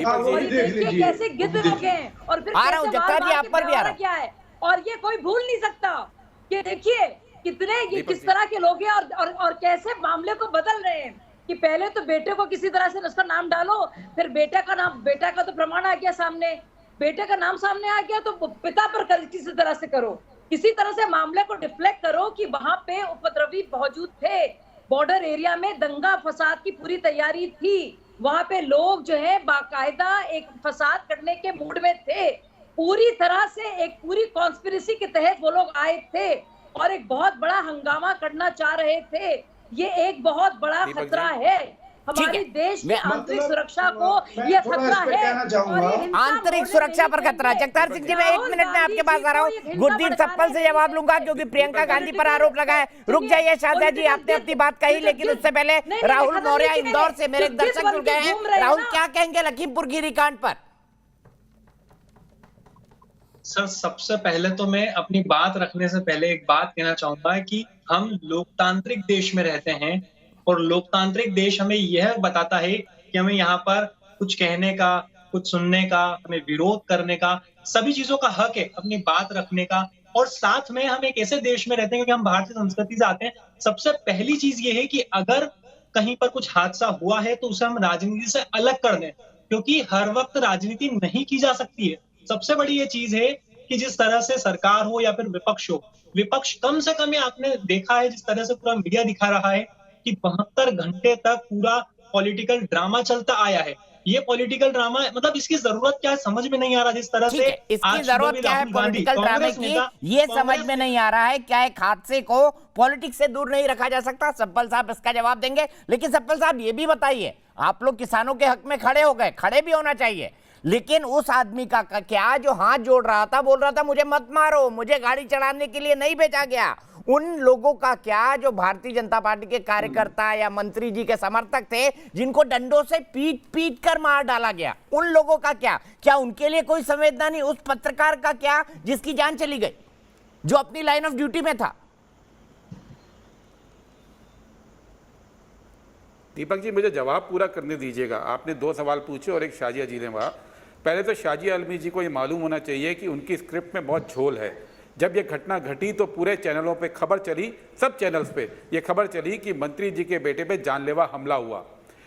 और ये देखिए कैसे गिद्ध लोग हैं, और फिर कैसे मार मार के क्या है, और ये कोई भूल नहीं सकता कि देखिए कितने ये किस तरह के लोग हैं और कैसे मामले को बदल रहे हैं कि पहले तो बेटे को किसी तरह से उसका नाम डालो, फिर बेटा का तो प्रमाण आ गया सामने, बेटे का नाम सामने आ गया तो पिता पर किसी तरह से करो, किसी तरह से मामले को डिफ्लेक्ट करो कि वहां पे उपद्रवी मौजूद थे, बॉर्डर एरिया में दंगा फसाद की पूरी तैयारी थी, वहां पे लोग जो है बाकायदा एक फसाद करने के मूड में थे, पूरी तरह से एक पूरी कॉन्स्पिरेसी के तहत वो लोग आए थे और एक बहुत बड़ा हंगामा करना चाह रहे थे। ये एक बहुत बड़ा खतरा है हमारे देश की आंतरिक सुरक्षा को, ये खतरा है आंतरिक सुरक्षा पर खतरा। जगतार सिंह जी, मैं 1 मिनट में आपके पास आ रहा हूँ, गुरदीप सप्पल से जवाब लूंगा क्योंकि प्रियंका गांधी पर आरोप लगा है। रुक जाइए शारदा जी, आपने अपनी बात कही, लेकिन उससे पहले राहुल मौर्य इंदौर से मेरे दर्शक जुड़ गए हैं। राहुल, क्या कहेंगे लखीमपुर खीरी कांड पर? सर, सबसे पहले तो मैं अपनी बात रखने से पहले एक बात कहना चाहूंगा कि हम लोकतांत्रिक देश में रहते हैं और लोकतांत्रिक देश हमें यह बताता है कि हमें यहाँ पर कुछ कहने का, कुछ सुनने का, हमें विरोध करने का, सभी चीजों का हक है, अपनी बात रखने का। और साथ में हम एक ऐसे देश में रहते हैं क्योंकि हम भारतीय संस्कृति से आते हैं। सबसे पहली चीज ये है कि अगर कहीं पर कुछ हादसा हुआ है तो उसे हम राजनीति से अलग कर दें, क्योंकि हर वक्त राजनीति नहीं की जा सकती है। सबसे बड़ी ये चीज है कि जिस तरह से सरकार हो या फिर विपक्ष हो, विपक्ष कम से कम आपने देखा है जिस तरह से पूरा मीडिया दिखा रहा है कि 72 घंटे तक पूरा पॉलिटिकल ड्रामा चलता आया है। ये पॉलिटिकल ड्रामा मतलब इसकी जरूरत क्या है समझ में नहीं आ रहा। जिस तरह से इसकी जरूरत क्या है पॉलिटिकल ड्रामे की, ये समझ में नहीं आ रहा है। क्या एक हादसे को पॉलिटिक्स से दूर नहीं रखा जा सकता? सप्पल साहब इसका जवाब देंगे, लेकिन सप्पल साहब ये भी बताइए, आप लोग किसानों के हक में खड़े हो गए, खड़े भी होना चाहिए, लेकिन उस आदमी का क्या जो हाथ जोड़ रहा था, बोल रहा था मुझे मत मारो, मुझे गाड़ी चढ़ाने के लिए नहीं भेजा गया, उन लोगों का क्या जो भारतीय जनता पार्टी के कार्यकर्ता या मंत्री जी के समर्थक थे जिनको डंडों से पीट पीट कर मार डाला गया, उन लोगों का क्या उनके लिए कोई संवेदना नहीं? उस पत्रकार का क्या जिसकी जान चली गई, जो अपनी लाइन ऑफ ड्यूटी में था? दीपक जी, मुझे जवाब पूरा करने दीजिएगा। आपने 2 सवाल पूछे और एक शाजिया जी ने वहाँ। पहले तो शाजिया आलमी जी को ये मालूम होना चाहिए कि उनकी स्क्रिप्ट में बहुत झोल है। जब ये घटना घटी तो पूरे चैनलों पे खबर चली, सब चैनल्स पे ये खबर चली कि मंत्री जी के बेटे पे जानलेवा हमला हुआ।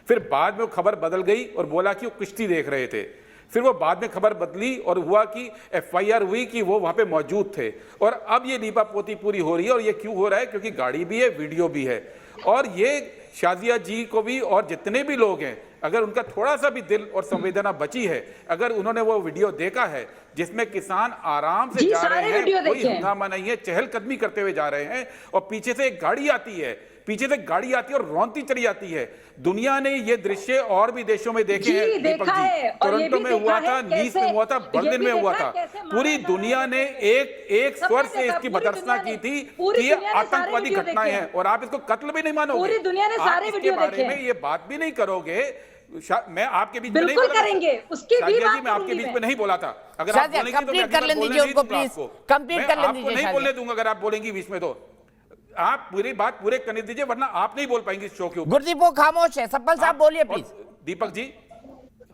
फिर बाद में वो खबर बदल गई और बोला कि वो कुश्ती देख रहे थे। फिर वो बाद में खबर बदली और हुआ कि FIR हुई कि वो वहाँ पे मौजूद थे। और अब ये लीपापोती पूरी हो रही है। और ये क्यों हो रहा है? क्योंकि गाड़ी भी है, वीडियो भी है। और ये शाजिया जी को भी और जितने भी लोग हैं, अगर उनका थोड़ा सा भी दिल और संवेदना बची है, अगर उन्होंने वो वीडियो देखा है जिसमें किसान आराम से जा रहे हैं, कोई हंगामा नहीं है, चहलकदमी करते हुए जा रहे हैं और पीछे से एक गाड़ी आती है, पीछे से गाड़ी आती है और रौंदती चली जाती है। दुनिया ने ये दृश्य और भी देशों में देखे हैं दीपक जी। टोरंटो में हुआ था, नीस में हुआ था, बर्लिन में हुआ था। पूरी दुनिया ने एक स्वर से इसकी भर्त्सना की थी कि ये आतंकवादी घटनाएं हैं और आप इसको कत्ल भी नहीं मानोगे। पूरी दुनिया ने सारे वीडियो देखे। बारे में ये बात भी नहीं करोगे। मैं आपके बीच में नहीं बोला, करेंगे उसकी भी बात मैं आपके बीच में नहीं बोला था। अगर आप बोलेंगे तो कंप्लीट कर लेने दीजिए उनको प्लीज, कंप्लीट कर लेने दीजिए। नहीं बोलने दूंगा अगर आप बोलेंगी बीच में, तो आप पूरी बात पूरे करने दीजिए, वरना आप नहीं बोल पाएंगे इस शो के ऊपर। गुरदीप वो खामोश है, सप्पल साहब बोलिए प्लीज। दीपक जी,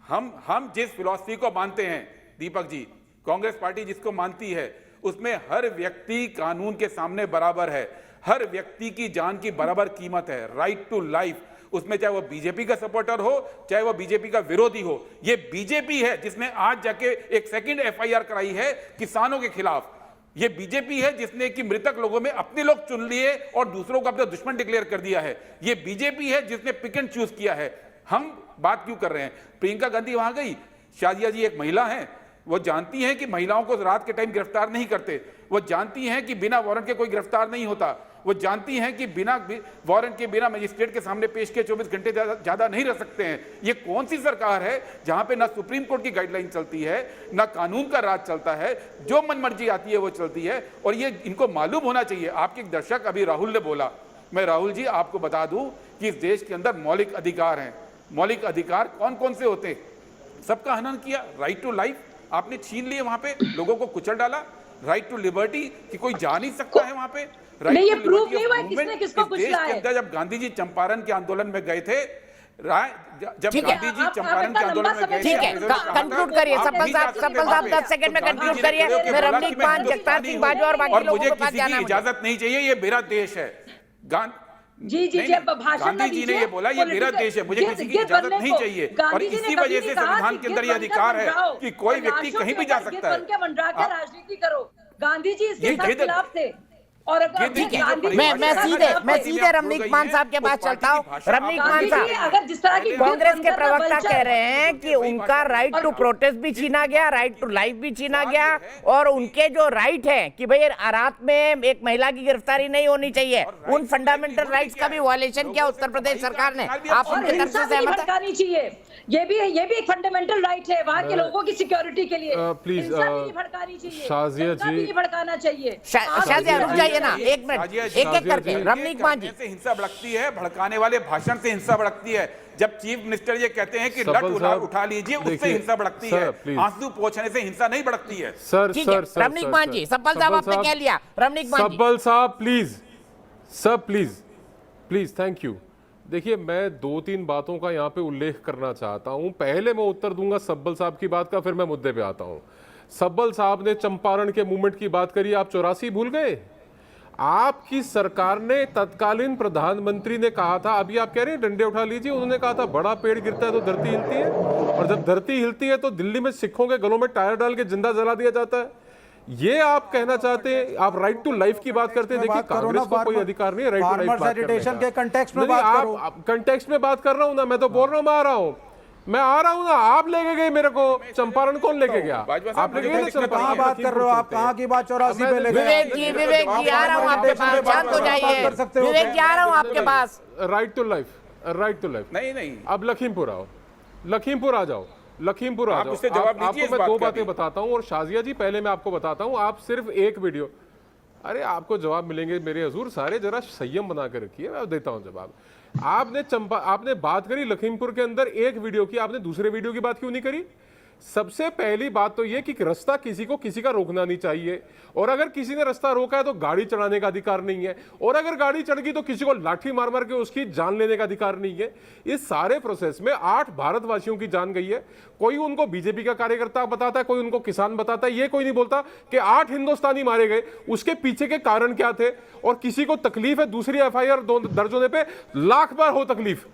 हम जिस फिलॉसफी को मानते हैं दीपक जी, कांग्रेस पार्टी जिसको मानती है, उसमें हर व्यक्ति कानून के सामने बराबर है, हर व्यक्ति की जान की बराबर कीमत है, राइट टू लाइफ। उसमें चाहे वो बीजेपी का सपोर्टर हो, चाहे वो बीजेपी का विरोधी हो। ये बीजेपी है जिसने आज जाके एक सेकंड FIR कराई है किसानों के खिलाफ। ये बीजेपी है जिसने कि मृतक लोगों में अपने लोग चुन लिए और दूसरों को अपना दुश्मन डिक्लेयर कर दिया है। ये बीजेपी है जिसने पिक एंड चूज किया है। हम बात क्यों कर रहे हैं? प्रियंका गांधी वहां गई, शाजिया जी एक महिला है, वो जानती हैं कि महिलाओं को रात के टाइम गिरफ्तार नहीं करते, वो जानती हैं कि बिना वारंट के कोई गिरफ्तार नहीं होता, वो जानती हैं कि बिना वारंट के, बिना मजिस्ट्रेट के सामने पेश किए 24 घंटे ज्यादा नहीं रह सकते हैं। ये कौन सी सरकार है जहां पे ना सुप्रीम कोर्ट की गाइडलाइन चलती है, ना कानून का राज चलता है, जो मनमर्जी आती है वो चलती है। और ये इनको मालूम होना चाहिए। आपके एक दर्शक अभी राहुल ने बोला, मैं राहुल जी आपको बता दूं कि इस देश के अंदर मौलिक अधिकार हैं। मौलिक अधिकार कौन कौन से होते हैं? सबका हनन किया, राइट टू लाइफ आपने छीन लिए, वहां पे लोगों को कुचल डाला। राइट टू लिबर्टी कि कोई जा नहीं सकता है वहां पे। नहीं, ये प्रूफ नहीं हुआ किसने किसको कुछ लाया है। जब गांधी जी चंपारण के आंदोलन में गए थे, जब ठीक है। गांधी जी चंपारण के आंदोलन में गए, ठीक है, कंक्लूड करिए सब्बल साहब 10 सेकंड में कंक्लूड करिए। मैं रमनीक मान, जगतार सिंह बाजवा और बाकी लोगों मुझे के पास किसी जाना की है। इजाजत नहीं चाहिए, ये मेरा देश है। जी गांधी जी ने ये बोला, ये मेरा देश है, मुझे किसी की इजाजत नहीं चाहिए। और इसी वजह से संविधान के अंदर ये अधिकार है कि कोई व्यक्ति कहीं भी जा सकता है। राजनीति करो। गांधी जी इसके खिलाफ थे। और ठीक है, मैं सीधे रमनीक मान साहब के पास चलता हूँ। रमनीक मान साहब, अगर जिस तरह की कांग्रेस के प्रवक्ता कह रहे हैं कि उनका राइट टू प्रोटेस्ट भी छीना गया, राइट टू लाइफ भी छीना गया, और उनके जो राइट है कि भाई रात में एक महिला की गिरफ्तारी नहीं होनी चाहिए, उन फंडामेंटल राइट्स का भी वायलेशन किया उत्तर प्रदेश सरकार ने। आप उनके तरफ से सहमत हैं? चाहिए, ये भी एक फंडामेंटल राइट है वहाँ के लोगों की सिक्योरिटी के लिए। प्लीज भड़कानी चाहिए, शाजिया जी, भड़काना चाहिए। शाजिया रुक जाइए ना, एक मिनट, एक करके। रमनीक मान जी, से हिंसा भड़कती है, भड़काने वाले भाषण से हिंसा भड़कती है। जब चीफ मिनिस्टर ये कहते हैं कि लट उठा लीजिए, उससे हिंसा भड़कती है। आंसू पोंछने से हिंसा नहीं भड़कती है। सर रमनीक मान जी, सब्बल साहब आपने कह लिया। रमनीक मान जी, सब्बल साहब please, sir please, thank you. देखिए, मैं 2-3 बातों का यहाँ पे उल्लेख करना चाहता हूँ। पहले मैं उत्तर दूंगा सब्बल साहब की बात का, फिर मैं मुद्दे पे आता हूँ। सब्बल साहब ने चंपारण के मूवमेंट की बात करी, आप 84 भूल गए? आपकी सरकार ने, तत्कालीन प्रधानमंत्री ने कहा था, अभी आप कह रहे हैं डंडे उठा लीजिए, उन्होंने कहा था बड़ा पेड़ गिरता है तो धरती हिलती है, और जब धरती हिलती है तो दिल्ली में सिखों के गलों में टायर डाल के जिंदा जला दिया जाता है। ये आप कहना चाहते हैं? आप राइट टू लाइफ की बात करते हैं। देखिए, कांग्रेस को कोई अधिकार नहीं है राइट टू लाइफ बात करने के कंटेक्स्ट में बात करो। आप कंटेक्स्ट में बात कर रहा हूं ना, मैं तो बोल रहा हूं, मैं आ रहा हूं ना। आप लेके गए मेरे को चंपारण, कौन लेके गया? आप लेके गए ना। कहां बात कर रहे हो आप? कहां की बात 84 पे ले गए? विवेक जी आ रहा हूं आपके पास, शांत हो जाइए। विवेक जी आ रहा हूं आपके पास। राइट टू लाइफ नहीं, अब लखीमपुर आओ, लखीमपुर आ जाओ, लखीमपुर आ जाओ। आपको मैं 2 बातें बताता हूं, और शाजिया जी पहले मैं आपको बताता हूं, आप सिर्फ एक वीडियो, अरे आपको जवाब मिलेंगे मेरे हजूर सारे, जरा संयम बना के रखिए, मैं देता हूं जवाब। आपने बात करी लखीमपुर के अंदर एक वीडियो की, आपने दूसरे वीडियो की बात क्यों नहीं करी? सबसे पहली बात तो यह कि रास्ता किसी का रोकना नहीं चाहिए, और अगर किसी ने रास्ता रोका है तो गाड़ी चढ़ाने का अधिकार नहीं है, और अगर गाड़ी चढ़ गई तो किसी को लाठी मार मार के उसकी जान लेने का अधिकार नहीं है। इस सारे प्रोसेस में 8 भारतवासियों की जान गई है। कोई उनको बीजेपी का कार्यकर्ता बताता है, कोई उनको किसान बताता है, ये कोई नहीं बोलता कि 8 हिंदुस्तानी मारे गए, उसके पीछे के कारण क्या थे। और किसी को तकलीफ है दूसरी एफआईआर दर्ज होने पे, लाख बार हो तकलीफ,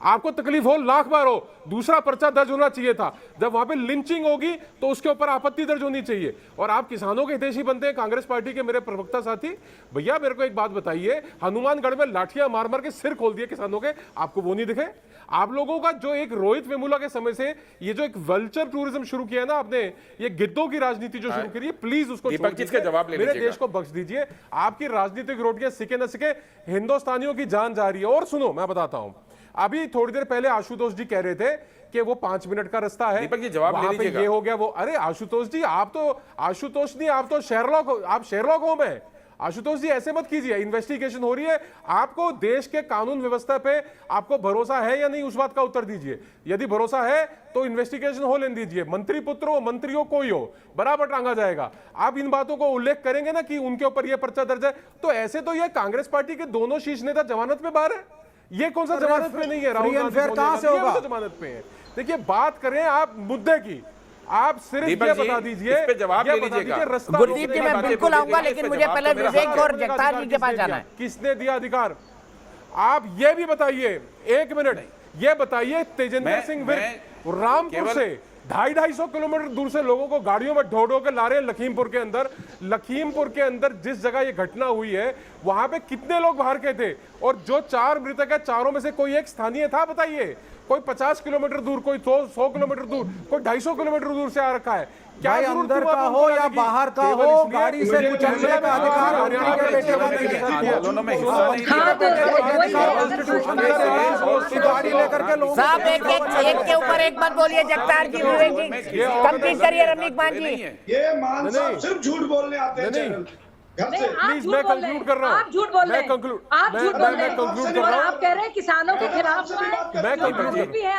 आपको तकलीफ हो, लाख बार हो, दूसरा पर्चा दर्ज होना चाहिए था। जब वहां पे लिंचिंग होगी तो उसके ऊपर आपत्ति दर्ज होनी चाहिए। और आप किसानों के हितैषी बनते हैं, कांग्रेस पार्टी के मेरे प्रवक्ता साथी। भैया मेरे को एक बात बताइए, हनुमानगढ़ में लाठियां मार मार के सिर खोल दिए किसानों के, आपको वो नहीं दिखे? आप लोगों का जो एक रोहित वेमुला के समय से ये जो एक वल्चर टूरिज्म शुरू किया है ना आपने, ये गिद्धों की राजनीति जो शुरू करी है, प्लीज उसको जवाब ले, मेरे देश को बख्श दीजिए। आपकी राजनीतिक रोटियां सिके न सिके, हिंदुस्तानियों की जान जा रही है। और सुनो, मैं बताता हूं, अभी थोड़ी देर पहले आशुतोष जी कह रहे थे कि वो 5 मिनट का रास्ता है, दीपक जी जवाब ले लीजिएगा। ये हो गया वो, अरे आशुतोष जी, आप तो आशुतोष नहीं, आप तो शेरलॉक हो, आप शेरलॉक हो। मैं आशुतोष जी ऐसे मत कीजिए, इन्वेस्टिगेशन हो रही है, आपको देश के कानून व्यवस्था पे आपको भरोसा है या नहीं, उस बात का उत्तर दीजिए। यदि भरोसा है तो इन्वेस्टिगेशन हो लेने दीजिए, मंत्री पुत्र हो, मंत्री हो, कोई हो, बराबर टांगा जाएगा। आप इन बातों को उल्लेख करेंगे ना कि उनके ऊपर यह पर्चा दर्ज है, तो ऐसे तो यह कांग्रेस पार्टी के दोनों शीर्ष नेता जमानत पे बाहर है। ये कौन सा जमानत पे नहीं है? राहुल गांधी कहां से होगा? जमानत पे है। देखिए, बात करें आप मुद्दे की, आप सिर्फ ये बता दीजिए, इस पे जवाब ले लीजिएगा। गुरदीप जी मैं बिल्कुल आऊंगा, लेकिन मुझे पहले विवेक और जगतार जी के पास जाना है। किसने दिया अधिकार? आप ये भी बताइए, 1 मिनट, ये बताइए, तेजेंद्र सिंह विर्क रामपुर से 250-250 किलोमीटर दूर से लोगों को गाड़ियों में ढो के ला रहे हैं लखीमपुर के अंदर। लखीमपुर के अंदर जिस जगह ये घटना हुई है, वहां पे कितने लोग बाहर के थे? और जो 4 मृतक है, चारों में से कोई एक स्थानीय था? बताइए। कोई 50 किलोमीटर दूर, कोई 100 किलोमीटर दूर, कोई 250 किलोमीटर दूर से आ रखा है। क्या अंदर का हो या बाहर का हो, गाड़ी से कुचलने का अधिकार मंत्री के बेटे को नहीं है। गाड़ी लेकर के लोग साहब एक के ऊपर एक बात बोलिए। जगतार जी, विवेक जी, कंप्लीट करिए। रमनीक मान जी, ये मान साहब सिर्फ झूठ बोलने आते हैं। प्लीज मैं कंक्लूड कर रहा हूं। आप झूठ बोल रहे हैं, आप झूठ बोल रहे हैं, कंक्लूड कर रहा हूं। आप कह रहे हैं किसानों के खिलाफ मैं कंक्लूड भी है।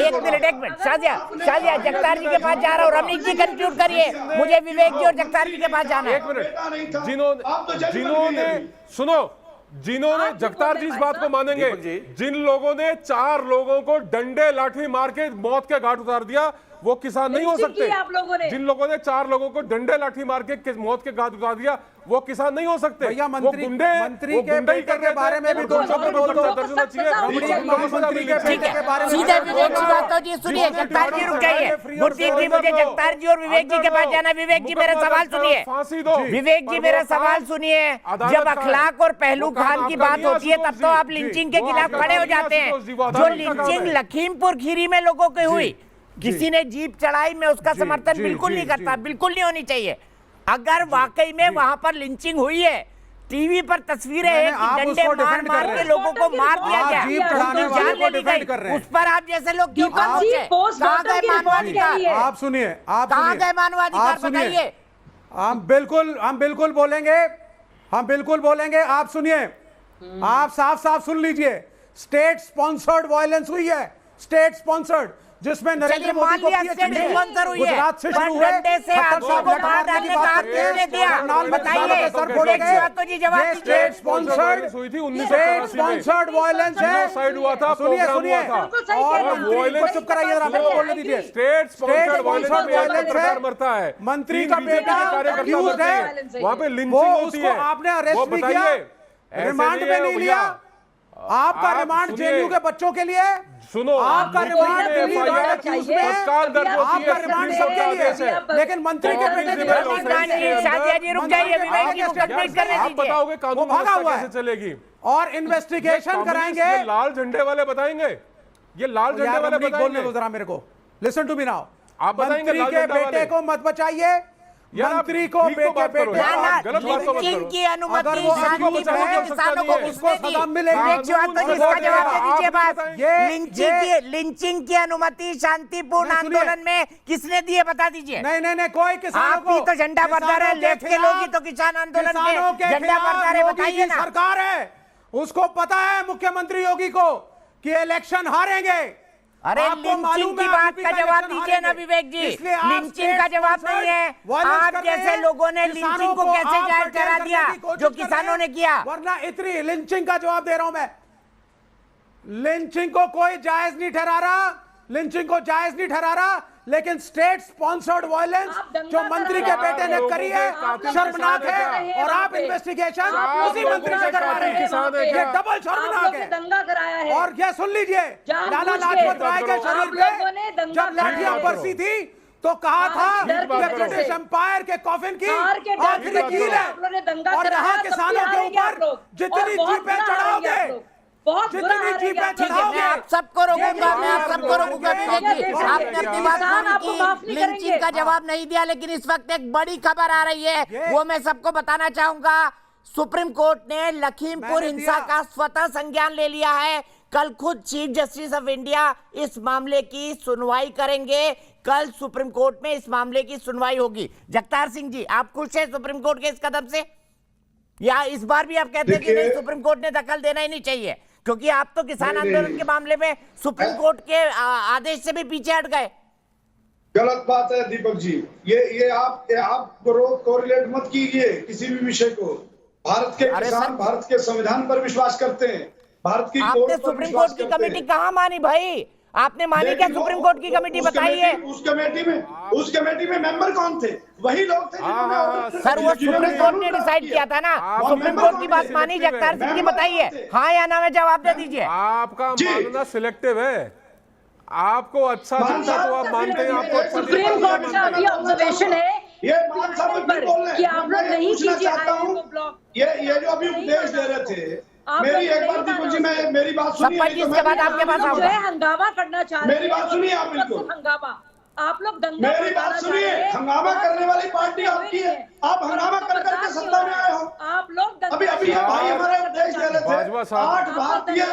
एक मिनट शाजिया जगतार जी के पास जा रहा हूँ। रमनीक जी कंक्लूड करिए, मुझे विवेक जी और जगतार जी के पास जाना है। 1 मिनट, जिन्होंने सुनो, जिन्होंने, जगतार जी इस बात को मानेंगे, जिन लोगों ने 4 लोगों को डंडे लाठी मार के मौत के घाट उतार दिया वो किसान नहीं हो सकते। आप लोगों ने जिन लोगों ने 4 लोगों को डंडे लाठी मार के मौत के घाट उतार दिया वो किसान नहीं हो सकते। भैया मंत्री के बेटे के बारे में भी 2 शब्द बोल दो। सीधे विवेक की बात हो जी, सुनिए जगतार जी रुक जाइए। गुरदीप जी मुझे जगतार जी और विवेक जी के पास जाना। विवेक जी मेरा सवाल सुनिए, विवेक जी मेरा सवाल सुनिए। जब अखलाक और पहलू खान की बात होती है तब तो आप लिंचिंग के खिलाफ खड़े हो जाते हैं। जो लिंचिंग लखीमपुर खीरी में लोगों की हुई, किसी ने जीप चढ़ाई, में उसका समर्थन बिल्कुल नहीं करता, बिल्कुल नहीं होनी चाहिए। अगर वाकई में वहां पर लिंचिंग हुई है, टीवी पर तस्वीरें हैं कि डंडे मार मार के लोगों को मार दिया गया, जान ले ली गई, उस पर आप जैसे लोग क्यों पहुंचे? कहां गए मानवाधिकार? आप सुनिए, कहां गए मानवाधिकार बताइए। हम बिल्कुल बोलेंगे। आप सुनिए, आप साफ साफ सुन लीजिए। स्टेट स्पॉन्सर्ड वायलेंस हुई है, स्टेट स्पॉन्सर्ड, जिसमें नरेंद्र मोदी को गुजरात से शुरू हुए, स्टेट स्पॉन्सर्ड वायलेंस है। सुनिए और चुप कराइए, बोलने दीजिए। स्टेट स्पॉन्सर्ड वायलेंस है। मंत्री का बेटा अक्यूज्ड है, वहां पे लिंचिंग होती है, आपने अरेस्ट नहीं किया, रिमांड में नहीं लिया। आपका रिमांड जेएनयू के बच्चों के लिए, सुनो, आपका रिमांड आपका रिमांड सबके लिए, लेकिन मंत्री के बेटे ने आप बताओगे कानून व्यवस्था कैसे चलेगी? और इन्वेस्टिगेशन कराएंगे। लाल झंडे वाले बताएंगे, ये लाल झंडे वाले बोलने दो जरा मेरे को। Listen to me now. आप बताएंगे मंत्री के बेटे को मत बचाइए, मंत्री को बेटे की अनुमति किसानों को किसने दी? लिंचिंग की अनुमति शांतिपूर्ण आंदोलन में किसने दी है बता दीजिए। नहीं कोई किसान, आप भी तो झंडा बरदार है, लेफ्ट के लोग ही तो किसान आंदोलन के झंडा बरदार है, बताइए ना। सरकार है, उसको पता है मुख्यमंत्री योगी को कि इलेक्शन हारेंगे। अरे लिंचिंग की बात का जवाब दीजिए ना विवेक जी, लिंचिंग का जवाब नहीं है। आप जैसे लोगों ने लिंचिंग को कैसे जायज करा दिया जो किसानों ने किया? वरना इतनी लिंचिंग का जवाब दे रहा हूं मैं। लिंचिंग को कोई जायज नहीं ठहरा रहा, लिंचिंग को जायज नहीं ठहरा रहा, लेकिन स्टेट स्पॉन्सर्ड वायलेंस जो मंत्री के बेटे ने करी है शर्मनाक है, और आप इन्वेस्टिगेशन उसी मंत्री से करवा रहे हैं। ये डबल शर्मनाक है। दंगा कराया है। और ये सुन लीजिए, लाला लाजपत राय के शरीर पे जब लाठियां बरसी थी तो कहा था कि ब्रिटिश एम्पायर के कॉफिन की आखिरी कील है, और यहाँ किसानों के ऊपर जितनी जीपें चढ़ाओगे, जितनी जीपें चढ़ाओगे, आप सबको रोकूंगा, मैं आप सबको रोकूंगा विवेक जी। आपने अपनी बात पूरी की, लिंचिंग का जवाब नहीं दिया, लेकिन इस वक्त एक बड़ी खबर आ रही है, वो मैं सबको बताना चाहूंगा। सुप्रीम कोर्ट ने लखीमपुर हिंसा का स्वतः संज्ञान ले लिया है। कल खुद चीफ जस्टिस ऑफ इंडिया इस मामले की सुनवाई करेंगे। कल सुप्रीम कोर्ट में इस मामले की सुनवाई होगी। जगतार सिंह जी, आप खुश हैं सुप्रीम कोर्ट के इस कदम से, या इस बार भी आप कहते हैं कि नहीं, सुप्रीम कोर्ट ने दखल देना ही नहीं चाहिए? क्योंकि आप तो किसान आंदोलन के मामले में सुप्रीम कोर्ट के आदेश से भी पीछे हट गए। गलत बात है दीपक जी, ये आप कोरिलेट मत कीजिए किसी भी विषय को। भारत के किसान भारत के संविधान पर विश्वास करते हैं, भारत की आपने सुप्रीम कोर्ट की कमेटी कहाँ मानी भाई? आपने मानी क्या सुप्रीम कोर्ट की कमेटी? बताइए। उस कमेटी में मेंबर कौन थे? वही लोग थे सर, वो सुप्रीम कोर्ट ने डिसाइड किया था ना। सुप्रीम कोर्ट की बात मानी जगतार सिंह जी, बताइए हाँ या ना में जवाब दे दीजिए। आपका मानना सिलेक्टिव है, आपको अच्छा लगता तो आप मानते हैं, आपको सुप्रीम कोर्ट का अभी ऑब्जर्वेशन है ये मान साहब बोल रहे कि आप लोग नहीं कीजिए। ये जो अभी उपदेश दे रहे थे, मेरी एक बार दीपक जी, मैं मेरी बात सुनिए, इसके बाद आपके पास जो है हंगामा करना चाह रहे हैं। मेरी बात सुनिए आप, बिल्कुल हंगामा, आप लोग दंगा, मेरी बात सुनिए, हंगामा करने वाली पार्टी आपकी है, आप हंगामा कर करके सत्ता में आए हो। आप लोग अभी ये भाई हमारा उपदेश दे रहे थे, 8 भारतीय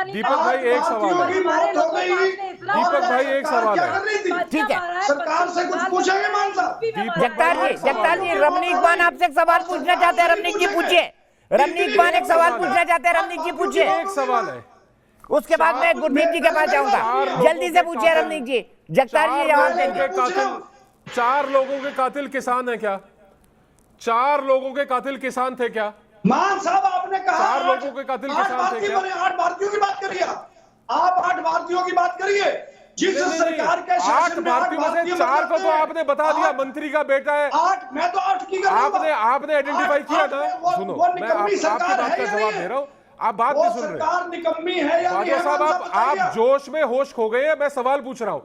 दीपक भाई एक सवाल है, दीपक भाई एक सवाल है, ठीक है, सरकार से कुछ पूछेंगे मान साहब? जगतार जी, रमनीक मान आपसे एक सवाल पूछना चाहते हैं, रमनीक जी पूछिए। रमनीक मान एक सवाल पूछना चाहते हैं, रमनीक जी पूछिए। एक सवाल है, उसके बाद मैं गुरदीप जी के पास जाऊंगा। जल्दी से पूछिए रमनीक जी। जगतार जी जवाब देंगे। 4 लोगों के कातिल किसान है क्या? 4 लोगों के कातिल किसान थे क्या? मान साहब आपने कहा 4 लोगों के कातिल किसान थे क्या? 8 भारतीयों की बात करिए, आप 8 भारतीयों की बात करिए। जिस सरकार के शासन में 8 भारतीयों में से 4 को तो आपने बता दिया, मंत्री का बेटा है। 8, मैं तो 8 की आपने आइडेंटिफाई किया था। सुनो, मैं आपकी बात का जवाब दे रहा हूं, आप बात नहीं सुन रहे। सरकार निकम्मी है या नहीं? साहब आप जोश में होश खो गए हैं, मैं सवाल पूछ रहा हूं।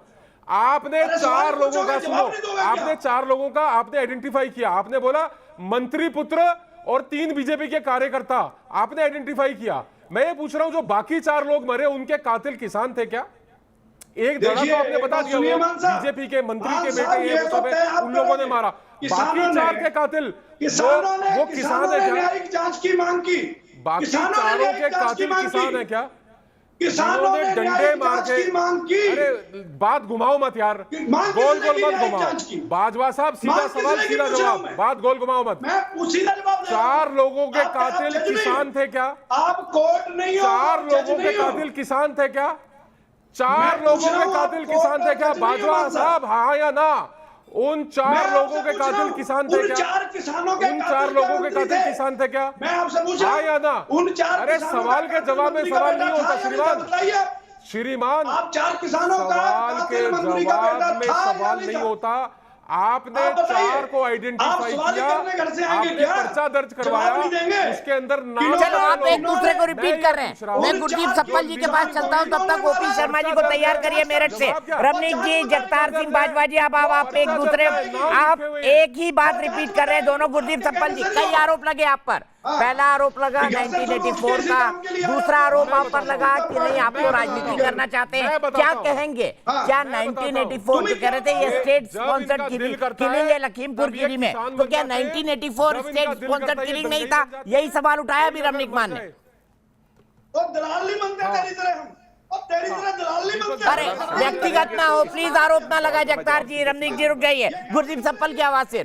आपने 4 लोगों का, सुनो, आपने 4 लोगों का आपने आइडेंटिफाई किया। आपने बोला मंत्री पुत्र और 3 बीजेपी के कार्यकर्ता आपने आइडेंटिफाई किया। मैं ये पूछ रहा हूं जो बाकी 4 लोग मरे उनके कातिल किसान थे क्या? एक धड़ा तो आपने बता दिया, बीजेपी के मंत्री के बेटे ये सब है, उन लोगों ने मारा। बाकी 4 के कातिल वो किसान है क्या? न्यायिक जांच की मांग की। बाकी 4 के कातिल किसान है क्या? किसानों ने डंडे मार के मांग की। अरे बात घुमाओ मत यार, गोल गोल मत घुमाओ। बाजवा साहब सीधा सवाल सीधा जवाब, बात गोल घुमाओ मत। मैं सीधा जवाब 4 लोगों के कातिल किसान थे क्या? आप कोर्ट नहीं हो, 4 लोगों के कातिल किसान थे क्या? 4 लोगों के कातिल किसान थे क्या? बाजवा साहब हाँ या ना? उन 4 लोगों के कातिल किसान थे क्या? 4 किसानों के उन 4 लोगों के कातिल किसान थे क्या? मैं आपसे पूछ रहा हूं, हाँ या ना? उन 4 अरे सवाल के जवाब में सवाल नहीं होता श्रीमान। श्रीमान आप 4 किसानों का सवाल के जवाब में सवाल नहीं होता। आपने 4 को आइडेंटिफाई किया, आपने पर्चा दर्ज करवाया, उसके अंदर नाम। चलो आप एक दूसरे को रिपीट कर रहे हैं। मैं गुरदीप सप्पल जी के पास चलता हूं, तब तक ओपी शर्मा जी को तैयार करिए मेरठ से। रमनीक जी, जगतार सिंह बाजवा जी, अब आप एक दूसरे, आप एक ही बात रिपीट कर रहे हैं दोनों। गुरदीप सप्पल जी, कई आरोप लगे आप पर। पहला आरोप लगा 1984 का, दूसरा आरोप आप पर लगा कि नहीं आप तो राजनीति करना चाहते हैं। क्या कहेंगे? क्या 1984 जो कह रहे थे ये स्टेट स्पॉन्सर्ड किलिंग है लखीमपुर खीरी में, तो क्या 1984 स्टेट स्पॉन्सर्ड किलिंग नहीं था? यही सवाल उठाया अभी रमनीक मान ने। अरे व्यक्तिगत ना हो प्लीज, आरोप ना लगा। जगतार जी, रमनीक जी रुक जाइए। गुरदीप सप्पल की आवाज से।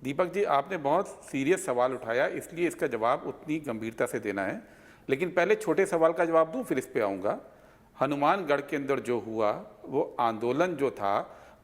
दीपक जी, आपने बहुत सीरियस सवाल उठाया, इसलिए इसका जवाब उतनी गंभीरता से देना है। लेकिन पहले छोटे सवाल का जवाब दूं, फिर इस पे आऊँगा। हनुमानगढ़ के अंदर जो हुआ, वो आंदोलन जो था,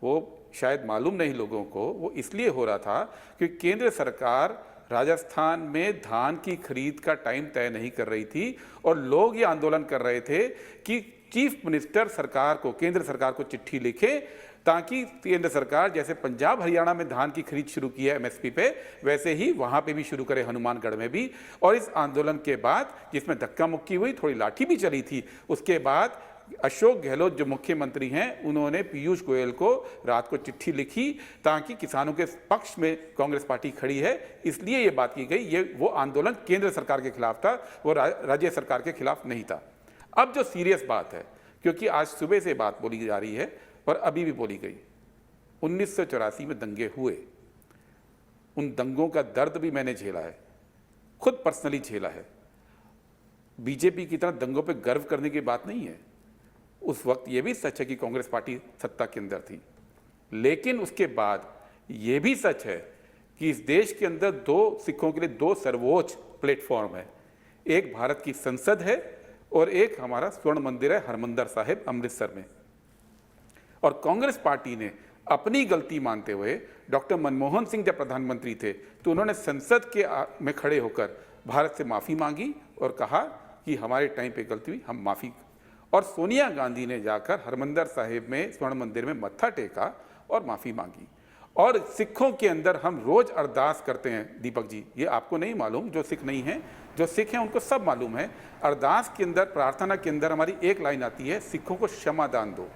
वो शायद मालूम नहीं लोगों को, वो इसलिए हो रहा था क्योंकि केंद्र सरकार राजस्थान में धान की खरीद का टाइम तय नहीं कर रही थी और लोग ये आंदोलन कर रहे थे कि चीफ मिनिस्टर सरकार को, केंद्र सरकार को चिट्ठी लिखे ताकि केंद्र सरकार जैसे पंजाब हरियाणा में धान की खरीद शुरू की है एमएसपी पे, वैसे ही वहां पे भी शुरू करे, हनुमानगढ़ में भी। और इस आंदोलन के बाद जिसमें धक्का मुक्की हुई, थोड़ी लाठी भी चली थी, उसके बाद अशोक गहलोत जो मुख्यमंत्री हैं, उन्होंने पीयूष गोयल को रात को चिट्ठी लिखी ताकि किसानों के पक्ष में कांग्रेस पार्टी खड़ी है, इसलिए ये बात की गई। ये वो आंदोलन केंद्र सरकार के खिलाफ था, वो राज्य सरकार के खिलाफ नहीं था। अब जो सीरियस बात है, क्योंकि आज सुबह से बात बोली जा रही है और अभी भी बोली गई, 1984 में दंगे हुए, उन दंगों का दर्द भी मैंने झेला है, खुद पर्सनली झेला है। बीजेपी की तरह दंगों पे गर्व करने की बात नहीं है। उस वक्त ये भी सच है कि कांग्रेस पार्टी सत्ता के अंदर थी, लेकिन उसके बाद ये भी सच है कि इस देश के अंदर सिखों के लिए दो सर्वोच्च प्लेटफॉर्म है। एक भारत की संसद है और एक हमारा स्वर्ण मंदिर है हरमंदिर साहिब अमृतसर में। और कांग्रेस पार्टी ने अपनी गलती मानते हुए, डॉक्टर मनमोहन सिंह जब प्रधानमंत्री थे तो उन्होंने संसद के में खड़े होकर भारत से माफ़ी मांगी और कहा कि हमारे टाइम पे गलती हुई, हम माफ़ी। और सोनिया गांधी ने जाकर हरमंदिर साहिब में स्वर्ण मंदिर में मत्था टेका और माफ़ी मांगी। और सिखों के अंदर हम रोज़ अरदास करते हैं दीपक जी, ये आपको नहीं मालूम, जो सिख नहीं हैं, जो सिख हैं उनको सब मालूम है। अरदास के अंदर, प्रार्थना के अंदर हमारी एक लाइन आती है, सिखों को क्षमादान दो।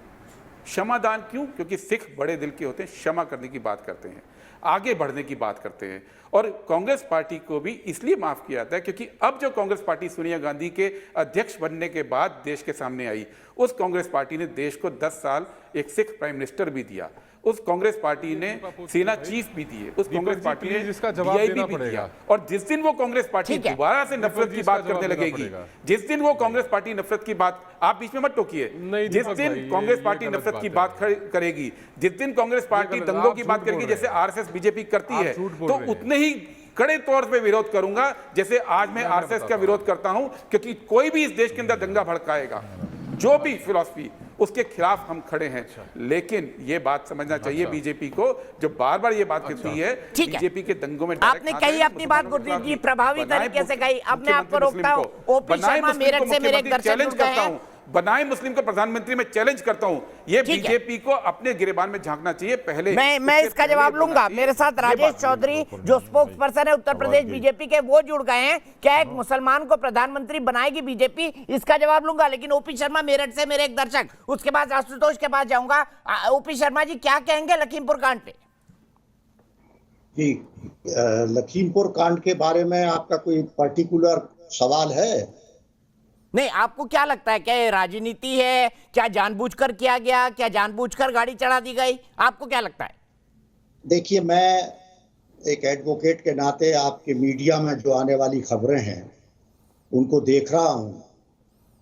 क्षमादान क्यों? क्योंकि सिख बड़े दिल के होते हैं, क्षमा करने की बात करते हैं, आगे बढ़ने की बात करते हैं। और कांग्रेस पार्टी को भी इसलिए माफ़ किया जाता है क्योंकि अब जो कांग्रेस पार्टी सोनिया गांधी के अध्यक्ष बनने के बाद देश के सामने आई, उस कांग्रेस पार्टी ने देश को 10 साल एक सिख प्राइम मिनिस्टर भी दिया, उस कांग्रेस पार्टी ने सेना चीफ भी दिए, उस कांग्रेस पार्टी ने DIG भी दिया। और जिस दिन वो कांग्रेस पार्टी दोबारा से नफरत की बात करने लगेगी, जिस दिन वो कांग्रेस पार्टी नफरत की बात, आप बीच में मत टोकिए, जिस दिन कांग्रेस पार्टी नफरत की बात करेगी, जिस दिन कांग्रेस पार्टी दंगों की बात करेगी जैसे RSS बीजेपी करती है, तो उतने ही कड़े तौर पे विरोध करूंगा जैसे आज मैं RSS का विरोध करता हूं। क्योंकि कोई भी इस देश के अंदर दंगा भड़काएगा, जो भी फिलॉसफी उसके खिलाफ हम खड़े हैं। लेकिन ये बात समझना चाहिए बीजेपी को, जो बार बार ये बात कहती है बीजेपी के दंगों में आपने कही अपनी बात गुरदीप जी प्रभावी तरीके से कही। अब मैं आपको रोकता हूं, ओपी शर्मा मेरठ से मेरे एक दर्शक जुड़ गए हैं। बनाए मुस्लिम को प्रधानमंत्री में चैलेंज करता हूं, ये बीजेपी को अपने गिरेबान में झांकना चाहिए। पहले मैं इसका जवाब लूंगा। मेरे साथ राजेश चौधरी जो स्पोक्स पर्सन है उत्तर प्रदेश बीजेपी के, वो जुड़ गए हैं। क्या एक मुसलमान को प्रधानमंत्री बनाएगी बीजेपी? इसका जवाब लूंगा। लेकिन ओपी शर्मा मेरठ से मेरे एक दर्शक, उसके बाद आशुतोष के पास जाऊंगा। ओपी शर्मा जी क्या कहेंगे लखीमपुर कांड पे? जी, लखीमपुर कांड के बारे में आपका कोई पर्टिकुलर सवाल है? नहीं, आपको क्या लगता है, क्या राजनीति है, क्या जानबूझकर किया गया, क्या जानबूझकर गाड़ी चढ़ा दी गई? आपको क्या लगता है? देखिए, मैं एक एडवोकेट के नाते आपके मीडिया में जो आने वाली खबरें हैं उनको देख रहा हूं,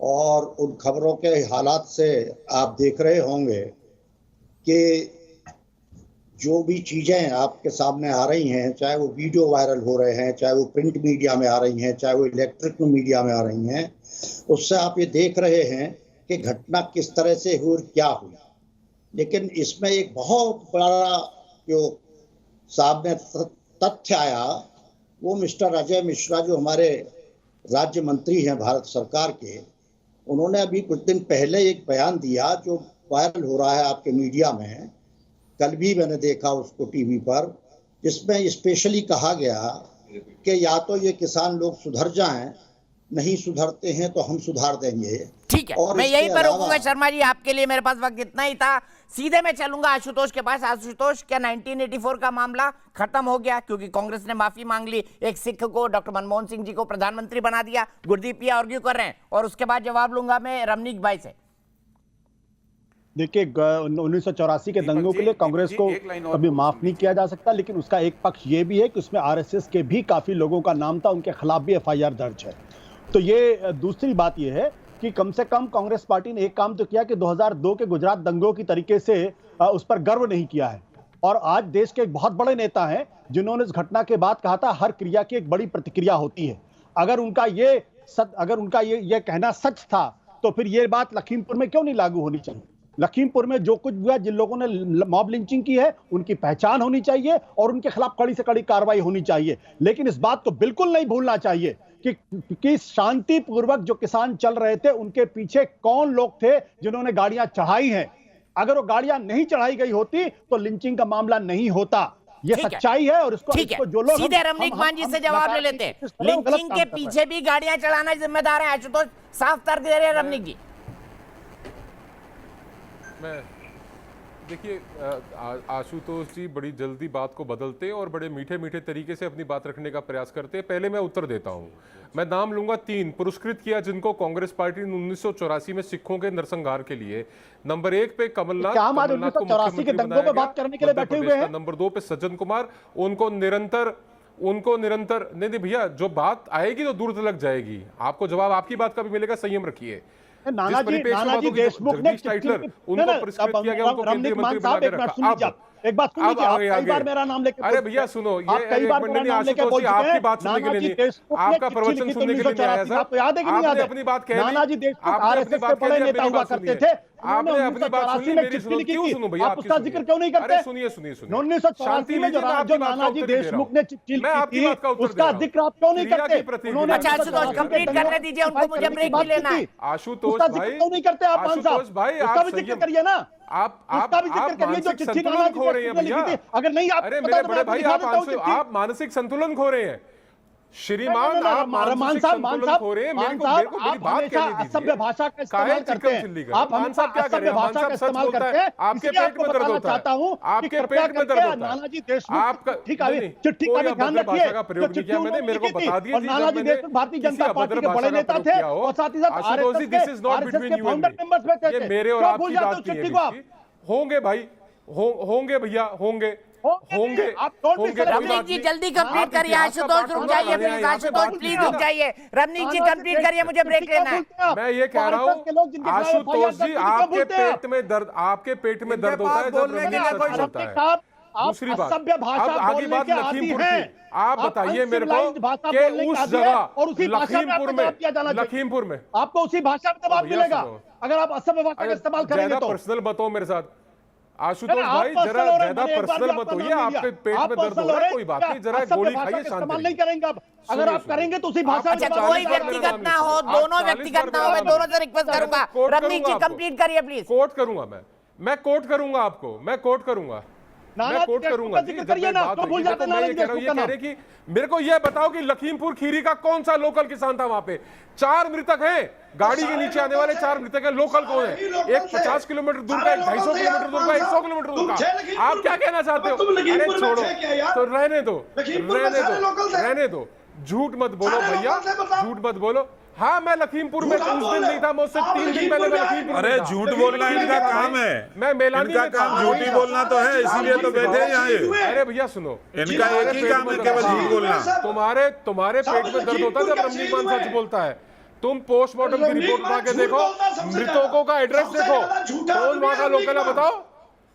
और उन खबरों के हालात से आप देख रहे होंगे कि जो भी चीज़ें आपके सामने आ रही हैं, चाहे वो वीडियो वायरल हो रहे हैं, चाहे वो प्रिंट मीडिया में आ रही हैं, चाहे वो इलेक्ट्रिकल मीडिया में आ रही हैं, उससे आप ये देख रहे हैं कि घटना किस तरह से हुई और क्या हुई। लेकिन इसमें एक बहुत बड़ा जो सामने तथ्य आया, वो मिस्टर अजय मिश्रा जो हमारे राज्य मंत्री हैं भारत सरकार के, उन्होंने अभी कुछ दिन पहले एक बयान दिया जो वायरल हो रहा है आपके मीडिया में। कल भी मैंने देखा उसको टीवी पर, जिसमें स्पेशली कहा गया कि या तो ये किसान लोग सुधर जाएं, नहीं सुधरते हैं तो हम सुधार देंगे। ठीक है, मैं यहीं पर रोकूंगा शर्मा जी, आपके लिए मेरे पास वक्त इतना ही था। सीधे मैं चलूंगा आशुतोष के पास। आशुतोष, क्या 1984 का मामला खत्म हो गया क्योंकि कांग्रेस ने माफी मांग ली, एक सिख को, डॉक्टर मनमोहन सिंह जी को प्रधानमंत्री बना दिया? गुरदीप ये आर्ग्यू कर रहे हैं, और उसके बाद जवाब लूंगा मैं रमनीक भाई से। देखिए, 1984 के दंगों के लिए कांग्रेस को अभी माफ नहीं किया जा सकता, लेकिन उसका एक पक्ष ये भी है कि उसमें आरएसएस के भी काफी लोगों का नाम था, उनके खिलाफ भी एफआईआर दर्ज है। तो ये दूसरी बात ये है कि कम से कम कांग्रेस पार्टी ने एक काम तो किया कि 2002 के गुजरात दंगों की तरीके से उस पर गर्व नहीं किया है। और आज देश के एक बहुत बड़े नेता हैं जिन्होंने इस घटना के बाद कहा था हर क्रिया की एक बड़ी प्रतिक्रिया होती है। अगर उनका ये कहना सच था तो फिर ये बात लखीमपुर में क्यों नहीं लागू होनी चाहिए? लखीमपुर में जो कुछ हुआ, जिन लोगों ने मॉब लिंचिंग की है, उनकी पहचान होनी चाहिए और उनके खिलाफ कड़ी से कड़ी कार्रवाई होनी चाहिए। लेकिन इस बात को बिल्कुल नहीं भूलना चाहिए कि शांतिपूर्वक जो किसान चल रहे थे उनके पीछे कौन लोग थे जिन्होंने गाड़ियां चढ़ाई हैं। अगर वो गाड़ियां नहीं चढ़ाई गई होती तो लिंचिंग का मामला नहीं होता। ये सच्चाई है, और इसको जो लोग सीधे रमनीक मान जी से जवाब ले लेते हैं। लिंचिंग के पीछे भी गाड़ियां चढ़ाना जिम्मेदार है आशुतोष, साफ तर्क दे रहे हैं रमनीक जी। देखिए, आशुतोष जी बड़ी जल्दी बात को बदलते और बड़े मीठे मीठे तरीके से अपनी बात रखने का प्रयास करते हैं। पहले मैं उत्तर देता हूं। मैं नाम लूंगा 3 पुरस्कृत किया जिनको कांग्रेस पार्टी ने 1984 में सिखों के नरसंहार के लिए। नंबर 1 पे कमलनाथ को मुख्यमंत्री बनाया गया। नंबर 2 पे सज्जन कुमार, उनको निरंतर नहीं भैया, जो बात आएगी तो दूर तक जाएगी। आपको जवाब आपकी बात का भी मिलेगा, संयम रखिए। नानाजी देशमुख ने उनको पुरस्कृत किया गया, उनको केंद्रीय मंत्री बना के रखा। एक बात सुनिए, आप कई बार मेरा नाम लेके, अरे भैया सुनो, ये कई बार मेरा नाम लेके बोल चुके हैं। आपकी बात सुनने के लिए नहीं, आपका प्रवचन सुनने के लिए नहीं आया सर। आपको याद है कि नहीं याद है? अपनी बात कह ली, नानाजी देशमुख आरएसएस के बड़े नेता हुआ करते थे। आपने अपनी बात सुनी, मेरी सुनी, क्यों सुनो भैया? आप उसका जिक्र क्यों नहीं करते? सुनिए 1984 में जो नानाजी देशमुख ने चिट्ठी लिखी थी, उसका जिक्र आप क्यों नहीं करते? उन्होंने आशुतोष कंप्लीट करने दीजिए उनको, मुझे ब्रेक भी लेना है। आशुतोष भाई क्यों नहीं करते आप? भाई उसका भी जिक्र करिए ना, उसका भी जिक्र करिए जो चिट्ठी नानाजी खो रहे हैं भैया। अगर नहीं आप, अरे मेरे बड़े भाई, आप मानसिक संतुलन खो रहे हैं श्रीमान, आप मानसिक संतुलन खो रहे हैं। मेरी बात कहने दीजिए। असभ्य भाषा का इस्तेमाल करते हैं आप, हमेशा असभ्य भाषा का इस्तेमाल करते हैं। आपके पेट में दर्द होता है, आपके पेट में दर्द होता है। नानाजी देशमुख आपका चिट्ठी का ध्यान रखिए का प्रयोग किया मैंने, मेरे को बता दिया। नानाजी देशमुख भारतीय जनता पार्टी के बड़े नेता थे और साथ ही साथ आरएसएस के फाउंडर मेंबर्स में थे। मेरे और आपकी बात नहीं है। होंगे भाई, होंगे भैया, होंगे। रमनीक जी जल्दी कंप्लीट करिए। आशुतोष रुक जाइए प्लीज, आशुतोष प्लीज रुक जाइए। रमनीक जी कंप्लीट करिए, मुझे ब्रेक लेना है। मैं ये कह रहा हूँ आशुतोष जी, आपके पेट में दर्द होता है जब रमनीक सच बोलता है। दूसरी बात, असभ्य भाषा अब आगे बात लखीमपुर की। आप बताइए मेरे को कि उस जगह और उसी लखीमपुर में आपको उसी भाषा में जवाब मिलेगा अगर आप असभ्य भाषा का इस्तेमाल करेंगे तो। पर्सनल बताओ मेरे साथ आशुतोष भाई, जरा ज्यादा पर्सनल मत होइए। आपके पेट में दर्द हो रहा है, कोई बात नहीं, जरा गोली खाइए, इस्तेमाल नहीं करेंगे आप। अगर आप करेंगे तो उसी भाषा में। कोई व्यक्तिगत ना हो, दोनों व्यक्तिगत ना हो, मैं दोनों से रिक्वेस्ट करूंगा। रमनीत जी कंप्लीट करिए प्लीज। कोट करूंगा मैं कोट करूंगा आपको, मैं कोट करूंगा मैं कोट करूंगा जी। जब मैं बात रही है तो मैं ये कह रहा हूं, ये कह रहे कि मेरे को ये बताओ कि लखीमपुर खीरी का कौन सा लोकल किसान था वहां पे? 4 मृतक हैं, गाड़ी के नीचे आने वाले 4 मृतक हैं। लोकल कौन है? एक 50 किलोमीटर दूर का, एक 250 किलोमीटर दूर का, 100 किलोमीटर दूर का। आप क्या कहना चाहते हो? अरे छोड़ो, तो रहने दो, झूठ मत बोलो भैया, झूठ मत बोलो। हाँ, मैं लखीमपुर में उस दिन नहीं था, मुझसे 3 दिन पहले मैं लखीमपुर। अरे झूठ बोलना इनका काम है, मैं मेलानी इनका काम झूठी बोलना तो है, इसीलिए तो बैठे हैं यहाँ। अरे भैया सुनो, इनका एक ही काम है, केवल झूठ बोलना। तुम्हारे पेट में दर्द होता है जब रमनीत मान सच बोलता है। तुम पोस्टमार्टम की रिपोर्ट उठा के देखो, मृतकों का एड्रेस देखो, कौन वहां का लोकल है बताओ,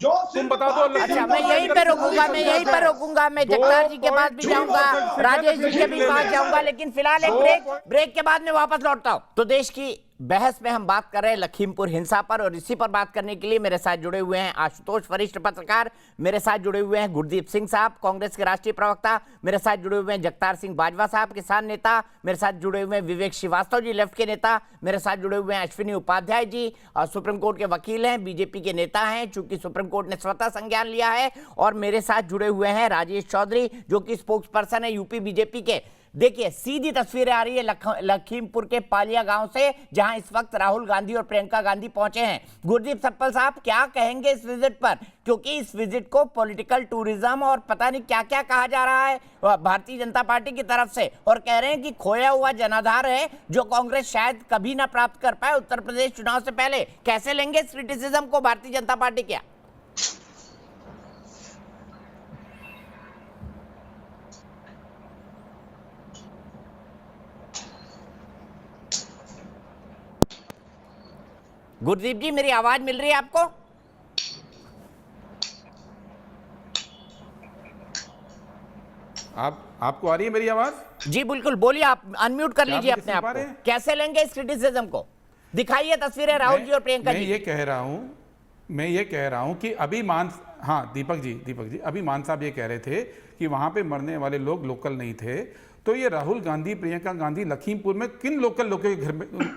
तुम बता दो। अच्छा, मैं यहीं पे रोकूंगा, मैं जगतार जी के पास भी जाऊंगा, राजेश जी के भी पास जाऊंगा, लेकिन फिलहाल एक ब्रेक के बाद में वापस लौटता हूं। तो देश की बहस में हम बात कर रहे हैं लखीमपुर हिंसा पर, और इसी पर बात करने के लिए मेरे साथ जुड़े हुए हैं आशुतोष, वरिष्ठ पत्रकार, मेरे साथ जुड़े हुए हैं गुरदीप सिंह साहब, कांग्रेस के राष्ट्रीय प्रवक्ता, मेरे साथ जुड़े हुए हैं जगतार सिंह बाजवा साहब, किसान नेता, मेरे साथ जुड़े हुए हैं विवेक श्रीवास्तव जी, लेफ्ट के नेता, मेरे साथ जुड़े हुए हैं अश्विनी उपाध्याय जी, सुप्रीम कोर्ट के वकील हैं, बीजेपी के नेता हैं, चूंकि सुप्रीम कोर्ट ने स्वतः संज्ञान लिया है, और मेरे साथ जुड़े हुए हैं राजेश चौधरी, जो कि स्पोक्स पर्सन है यूपी बीजेपी के। देखिए, सीधी तस्वीरें आ रही है लखीमपुर के पालिया गांव से, जहां इस वक्त राहुल गांधी और प्रियंका गांधी पहुंचे हैं। गुरदीप सप्पल साहब, क्या कहेंगे इस विजिट पर? क्योंकि इस विजिट को पॉलिटिकल टूरिज्म और पता नहीं क्या क्या कहा जा रहा है भारतीय जनता पार्टी की तरफ से, और कह रहे हैं कि खोया हुआ जनाधार है जो कांग्रेस शायद कभी ना प्राप्त कर पाए उत्तर प्रदेश चुनाव से पहले। कैसे लेंगे इस क्रिटिसिज्म को भारतीय जनता पार्टी? क्या गुरदीप जी, मेरी आवाज मिल रही है आपको? आपको आ रही है मेरी आवाज? जी बिल्कुल, बोलिए, आप अनम्यूट कर लीजिए अपने आप को। कैसे लेंगे इस क्रिटिसिज्म को? दिखाइए तस्वीरें राहुल जी और प्रियंका जी। मैं ये कह रहा हूं कि अभी दीपक जी अभी मान साहब ये कह रहे थे कि वहां पे मरने वाले लोग लोकल नहीं थे। तो ये राहुल गांधी, प्रियंका गांधी लखीमपुर में किन लोकल लोगों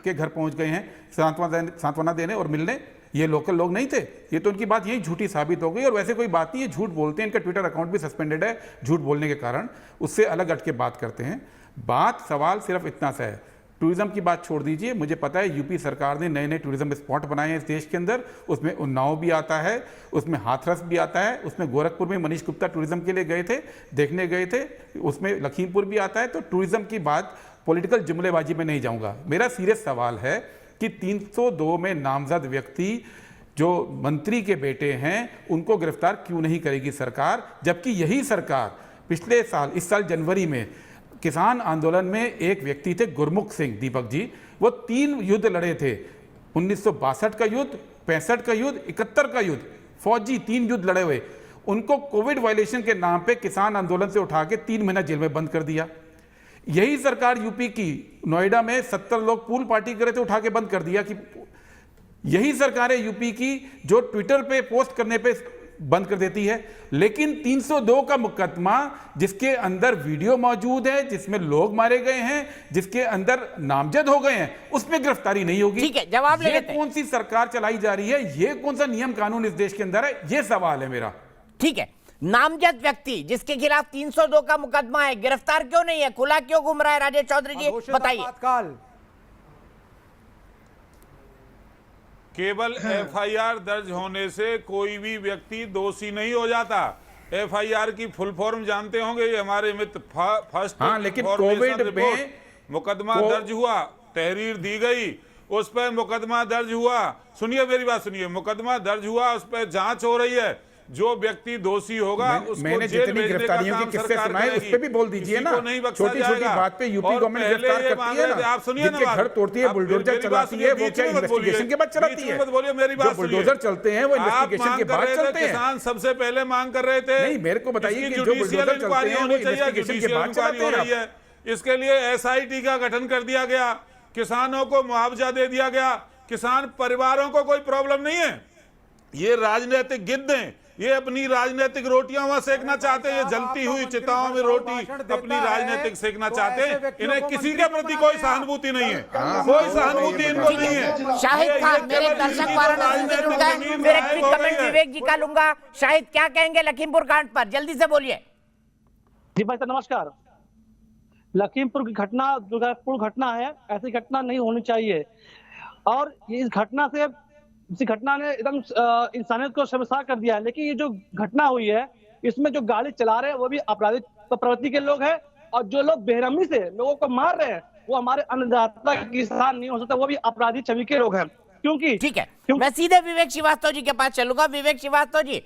के घर पहुंच गए हैं सांत्वना देने और मिलने? ये लोकल लोग नहीं थे। ये तो उनकी बात यही झूठी साबित हो गई। और वैसे कोई बात नहीं है, झूठ बोलते हैं, इनका ट्विटर अकाउंट भी सस्पेंडेड है झूठ बोलने के कारण। उससे अलग हट के बात करते हैं। सवाल सिर्फ इतना सा है, टूरिज्म की बात छोड़ दीजिए। मुझे पता है यूपी सरकार ने नए नए टूरिज्म स्पॉट बनाए हैं इस देश के अंदर। उसमें उन्नाव भी आता है, उसमें हाथरस भी आता है, उसमें गोरखपुर में मनीष गुप्ता टूरिज्म के लिए गए थे, देखने गए थे, उसमें लखीमपुर भी आता है। तो टूरिज्म की बात पॉलिटिकल जुमलेबाजी में नहीं जाऊंगा। मेरा सीरियस सवाल है कि 302 में नामजद व्यक्ति जो मंत्री के बेटे हैं उनको गिरफ्तार क्यों नहीं करेगी सरकार? जबकि यही सरकार पिछले साल, इस साल जनवरी में किसान आंदोलन में एक व्यक्ति थे गुरमुख सिंह, दीपक जी, वो 3 युद्ध लड़े थे। 1962 का युद्ध, 65 का युद्ध, 71 का युद्ध, फौजी 3 युद्ध लड़े हुए। उनको कोविड वायलेशन के नाम पे किसान आंदोलन से उठा के 3 महीना जेल में बंद कर दिया। यही सरकार यूपी की नोएडा में 70 लोग पूल पार्टी करे थे, उठा के बंद कर दिया। कि यही सरकार है यूपी की जो ट्विटर पे पोस्ट करने पे बंद कर देती है। लेकिन 302 का मुकदमा जिसके अंदर वीडियो मौजूद है, जिसमें लोग मारे गए हैं, जिसके अंदर नामजद हो गए हैं, उसमें गिरफ्तारी नहीं होगी। ठीक है, जवाब ले लेते हैं। कौन सी सरकार चलाई जा रही है? ये कौन सा नियम कानून इस देश के अंदर है? ये सवाल है मेरा। ठीक है, नामजद व्यक्ति जिसके खिलाफ 302 का मुकदमा है, गिरफ्तार क्यों नहीं है? खुला क्यों घूम रहा है? राजेश चौधरी जी बताइए। केवल एफआईआर दर्ज होने से कोई भी व्यक्ति दोषी नहीं हो जाता। एफआईआर की फुल फॉर्म जानते होंगे, ये हमारे मित्र फर्स्ट लेकिन कोविड में मुकदमा दर्ज हुआ, तहरीर दी गई, उस पर मुकदमा दर्ज हुआ। सुनिए मेरी बात सुनिए, मुकदमा दर्ज हुआ, उस पर जांच हो रही है। जो व्यक्ति दोषी होगा उसको मैंने जेल जितनी भेजने का गिरफ्तारियों की काम किस्से सरकार सुनाए उस करेगी। पे भी बोल दीजिए किसी ना। को नहीं बख्शा छोटी छोटी जाएगा। बात पे यूपी और गवर्नमेंट पहले गिरफ्तार ये करती मांग है रहे थे, ना, आप सुनिए ना जिनके बात। घर तोड़ती है, आप बुलडोजर मेरी बात चलाती सुनिए, है, वो बीच क्या में मत बोलिए। इन्वेस्टिगेशन के बाद चलाती बीच में है? मत बोलिए, मेरी जो बात सुनिए। बुलडोजर चलते हैं वो आप इन्वेस्टिगेशन के मांग कर बाद रहे थे, चलते हैं। किसान सबसे पहले मांग कर रहे थे। नहीं, मेरे को बताइए इसकी कि जो जुडिशियल बुलडोजर चलते इंक्वायरी हैं वो होनी चाहिए, इन्वेस्टिगेशन के जुडिशियल बाद इंक्वायरी चलाते हो हैं। रही है। इसके लिए एसआईटी का गठन कर दिया गया, किसानों को मुआवजा दे दिया गया, किसान परिवारों को कोई प्रॉब्लम नहीं है। ये राजनीतिक गिद्ध हैं, ये अपनी राजनीतिक रोटियां वहां सेकना चाहते हैं, ये जलती हुई चिताओं में रोटी अपनी राजनीतिक सेकना चाहते हैं। इन्हें किसी के प्रति कोई सहानुभूति नहीं है, कोई सहानुभूति इनको नहीं है। शाहिद खान, मेरे दर्शक वाराणसी में जुड़ गए, फिर एक क्विक कमेंट विवेक जी का लूंगा। शाहिद, क्या कहेंगे लखीमपुर कांड पर, जल्दी से बोलिए। जी भाई साहब नमस्कार। लखीमपुर की घटना दुर्भाग्यपूर्ण घटना है, ऐसी घटना नहीं होनी चाहिए। और इस घटना ने एकदम इंसानियत को शर्मसार कर दिया है। लेकिन ये जो घटना हुई है, इसमें जो गाड़ी चला रहे हैं वो भी आपराधिक प्रवृत्ति के लोग हैं, और जो लोग बेरहमी से लोगों को मार रहे हैं वो हमारे अन्नदाता किसान नहीं हो सकता, वो भी आपराधिक छवि के लोग हैं। क्योंकि ठीक है, मैं सीधे विवेक श्रीवास्तव जी के पास चलूंगा। विवेक श्रीवास्तव जी,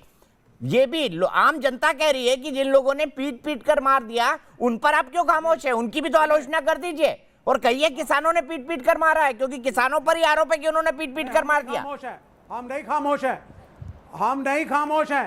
ये भी आम जनता कह रही है कि जिन लोगों ने पीट पीट कर मार दिया उन पर आप क्यों खामोश है? उनकी भी तो आलोचना कर दीजिए और कहिए किसानों ने पीट पीट कर मारा है, क्योंकि किसानों पर ही आरोप है कि उन्होंने पीट पीट कर मार दिया। हम नहीं खामोश है, हम नहीं खामोश है।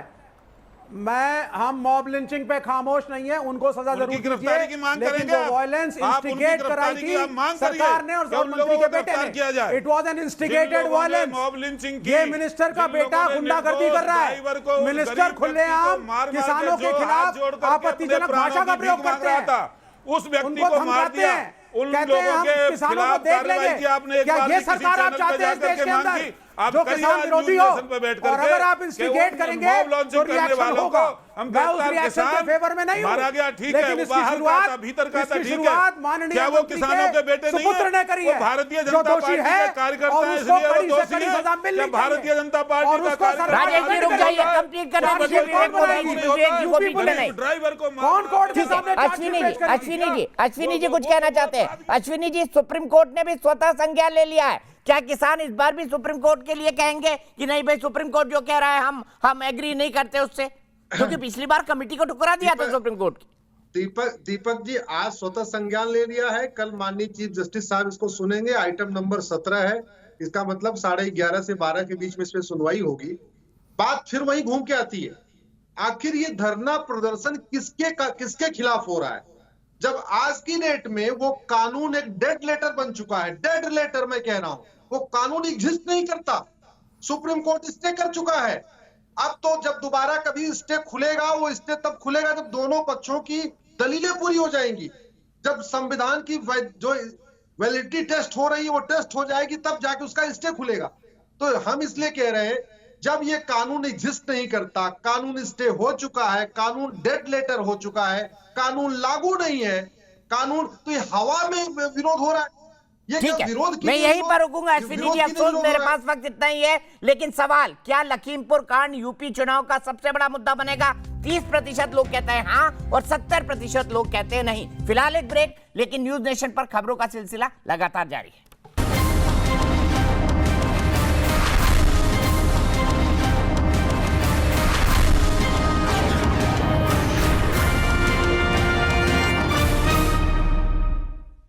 हम मॉब लिंचिंग पे खामोश नहीं है, उनको सजा जरूर गिरफ्तारी की मांग करेंगे। जो वायलेंस इंस्टिगेट कराई थी सरकार ने और मंत्री के बेटे ने, it was an instigated violence. ये मिनिस्टर का बेटा गुंडागर्दी कर रहा है। मिनिस्टर खुलेआम किसानों के खिलाफ आपत्तिजनक भाषा का प्रयोग करते हैं। उस व्यक्ति को मार दिया, उन लोगों के खिलाफ कार्रवाई की आपने। क्या ये सरकार आप चाहते हैं देश के अंदर जो किसान विरोधी हो? और अगर आप इंस्टिगेट करेंगे तो रिएक्शन होगा। मैं उस रिएक्शन के फेवर में नहीं हूं, लेकिन इसकी शुरुआत माननीय वो किसानों के बेटे सुपुत्र ने करी है, भारतीय जो जनता दोषी पार्टी है के कार्यकर्ता और है, उसको इसलिए कड़ी वो से दोषी कड़ी है। सजा मिलनी चाहिए। भारतीय जनता पार्टी और उसको राजेश जी रुक जाइए, कंप्लीट करना दीजिए विवेक को, विवेक को नहीं। ड्राइवर को कौन कोर्ट के सामने अश्विनी जी कुछ कहना चाहते हैं? अश्विनी जी, सुप्रीम कोर्ट ने भी स्वतः संज्ञान ले लिया है, क्या किसान इस बार भी सुप्रीम कोर्ट के लिए कहेंगे कि नहीं भाई सुप्रीम कोर्ट जो कह रहा है हम एग्री नहीं करते उससे? क्योंकि पिछली बार कमेटी को ठुकरा दिया था सुप्रीम कोर्ट की। दीपक जी, आज स्वतः संज्ञान ले लिया है, कल माननीय चीफ जस्टिस साहब इसको सुनेंगे। आइटम नंबर 17 है, इसका मतलब 11:30 से 12 के बीच में इसमें सुनवाई होगी। बात फिर वही घूम के आती है, आखिर ये धरना प्रदर्शन किसके खिलाफ हो रहा है? जब आज की डेट में वो कानून एक डेड लेटर बन चुका है। डेड लेटर मैं कह रहा हूं, वो कानून एग्जिस्ट नहीं करता। सुप्रीम कोर्ट स्टे कर चुका है। अब तो जब दोबारा कभी स्टे खुलेगा, वो स्टे तब खुलेगा जब दोनों पक्षों की दलीलें पूरी हो जाएंगी, जब संविधान की जो वैलिडिटी टेस्ट हो रही है वो टेस्ट हो जाएगी, तब जाके उसका स्टे खुलेगा। तो हम इसलिए कह रहे हैं, जब ये कानून एग्जिस्ट नहीं करता, कानून स्टे हो चुका है, कानून डेड लेटर हो चुका है, कानून लागू नहीं है, कानून तो ये हवा में विरोध हो रहा है। ठीक है, मैं यहीं पर रुकूंगा। अश्विनी जी, अफसोस मेरे पास वक्त इतना ही है, लेकिन सवाल, क्या लखीमपुर कांड यूपी चुनाव का सबसे बड़ा मुद्दा बनेगा? 30% लोग कहते हैं हाँ और 70% लोग कहते हैं नहीं। फिलहाल एक ब्रेक, लेकिन न्यूज नेशन पर खबरों का सिलसिला लगातार जारी है।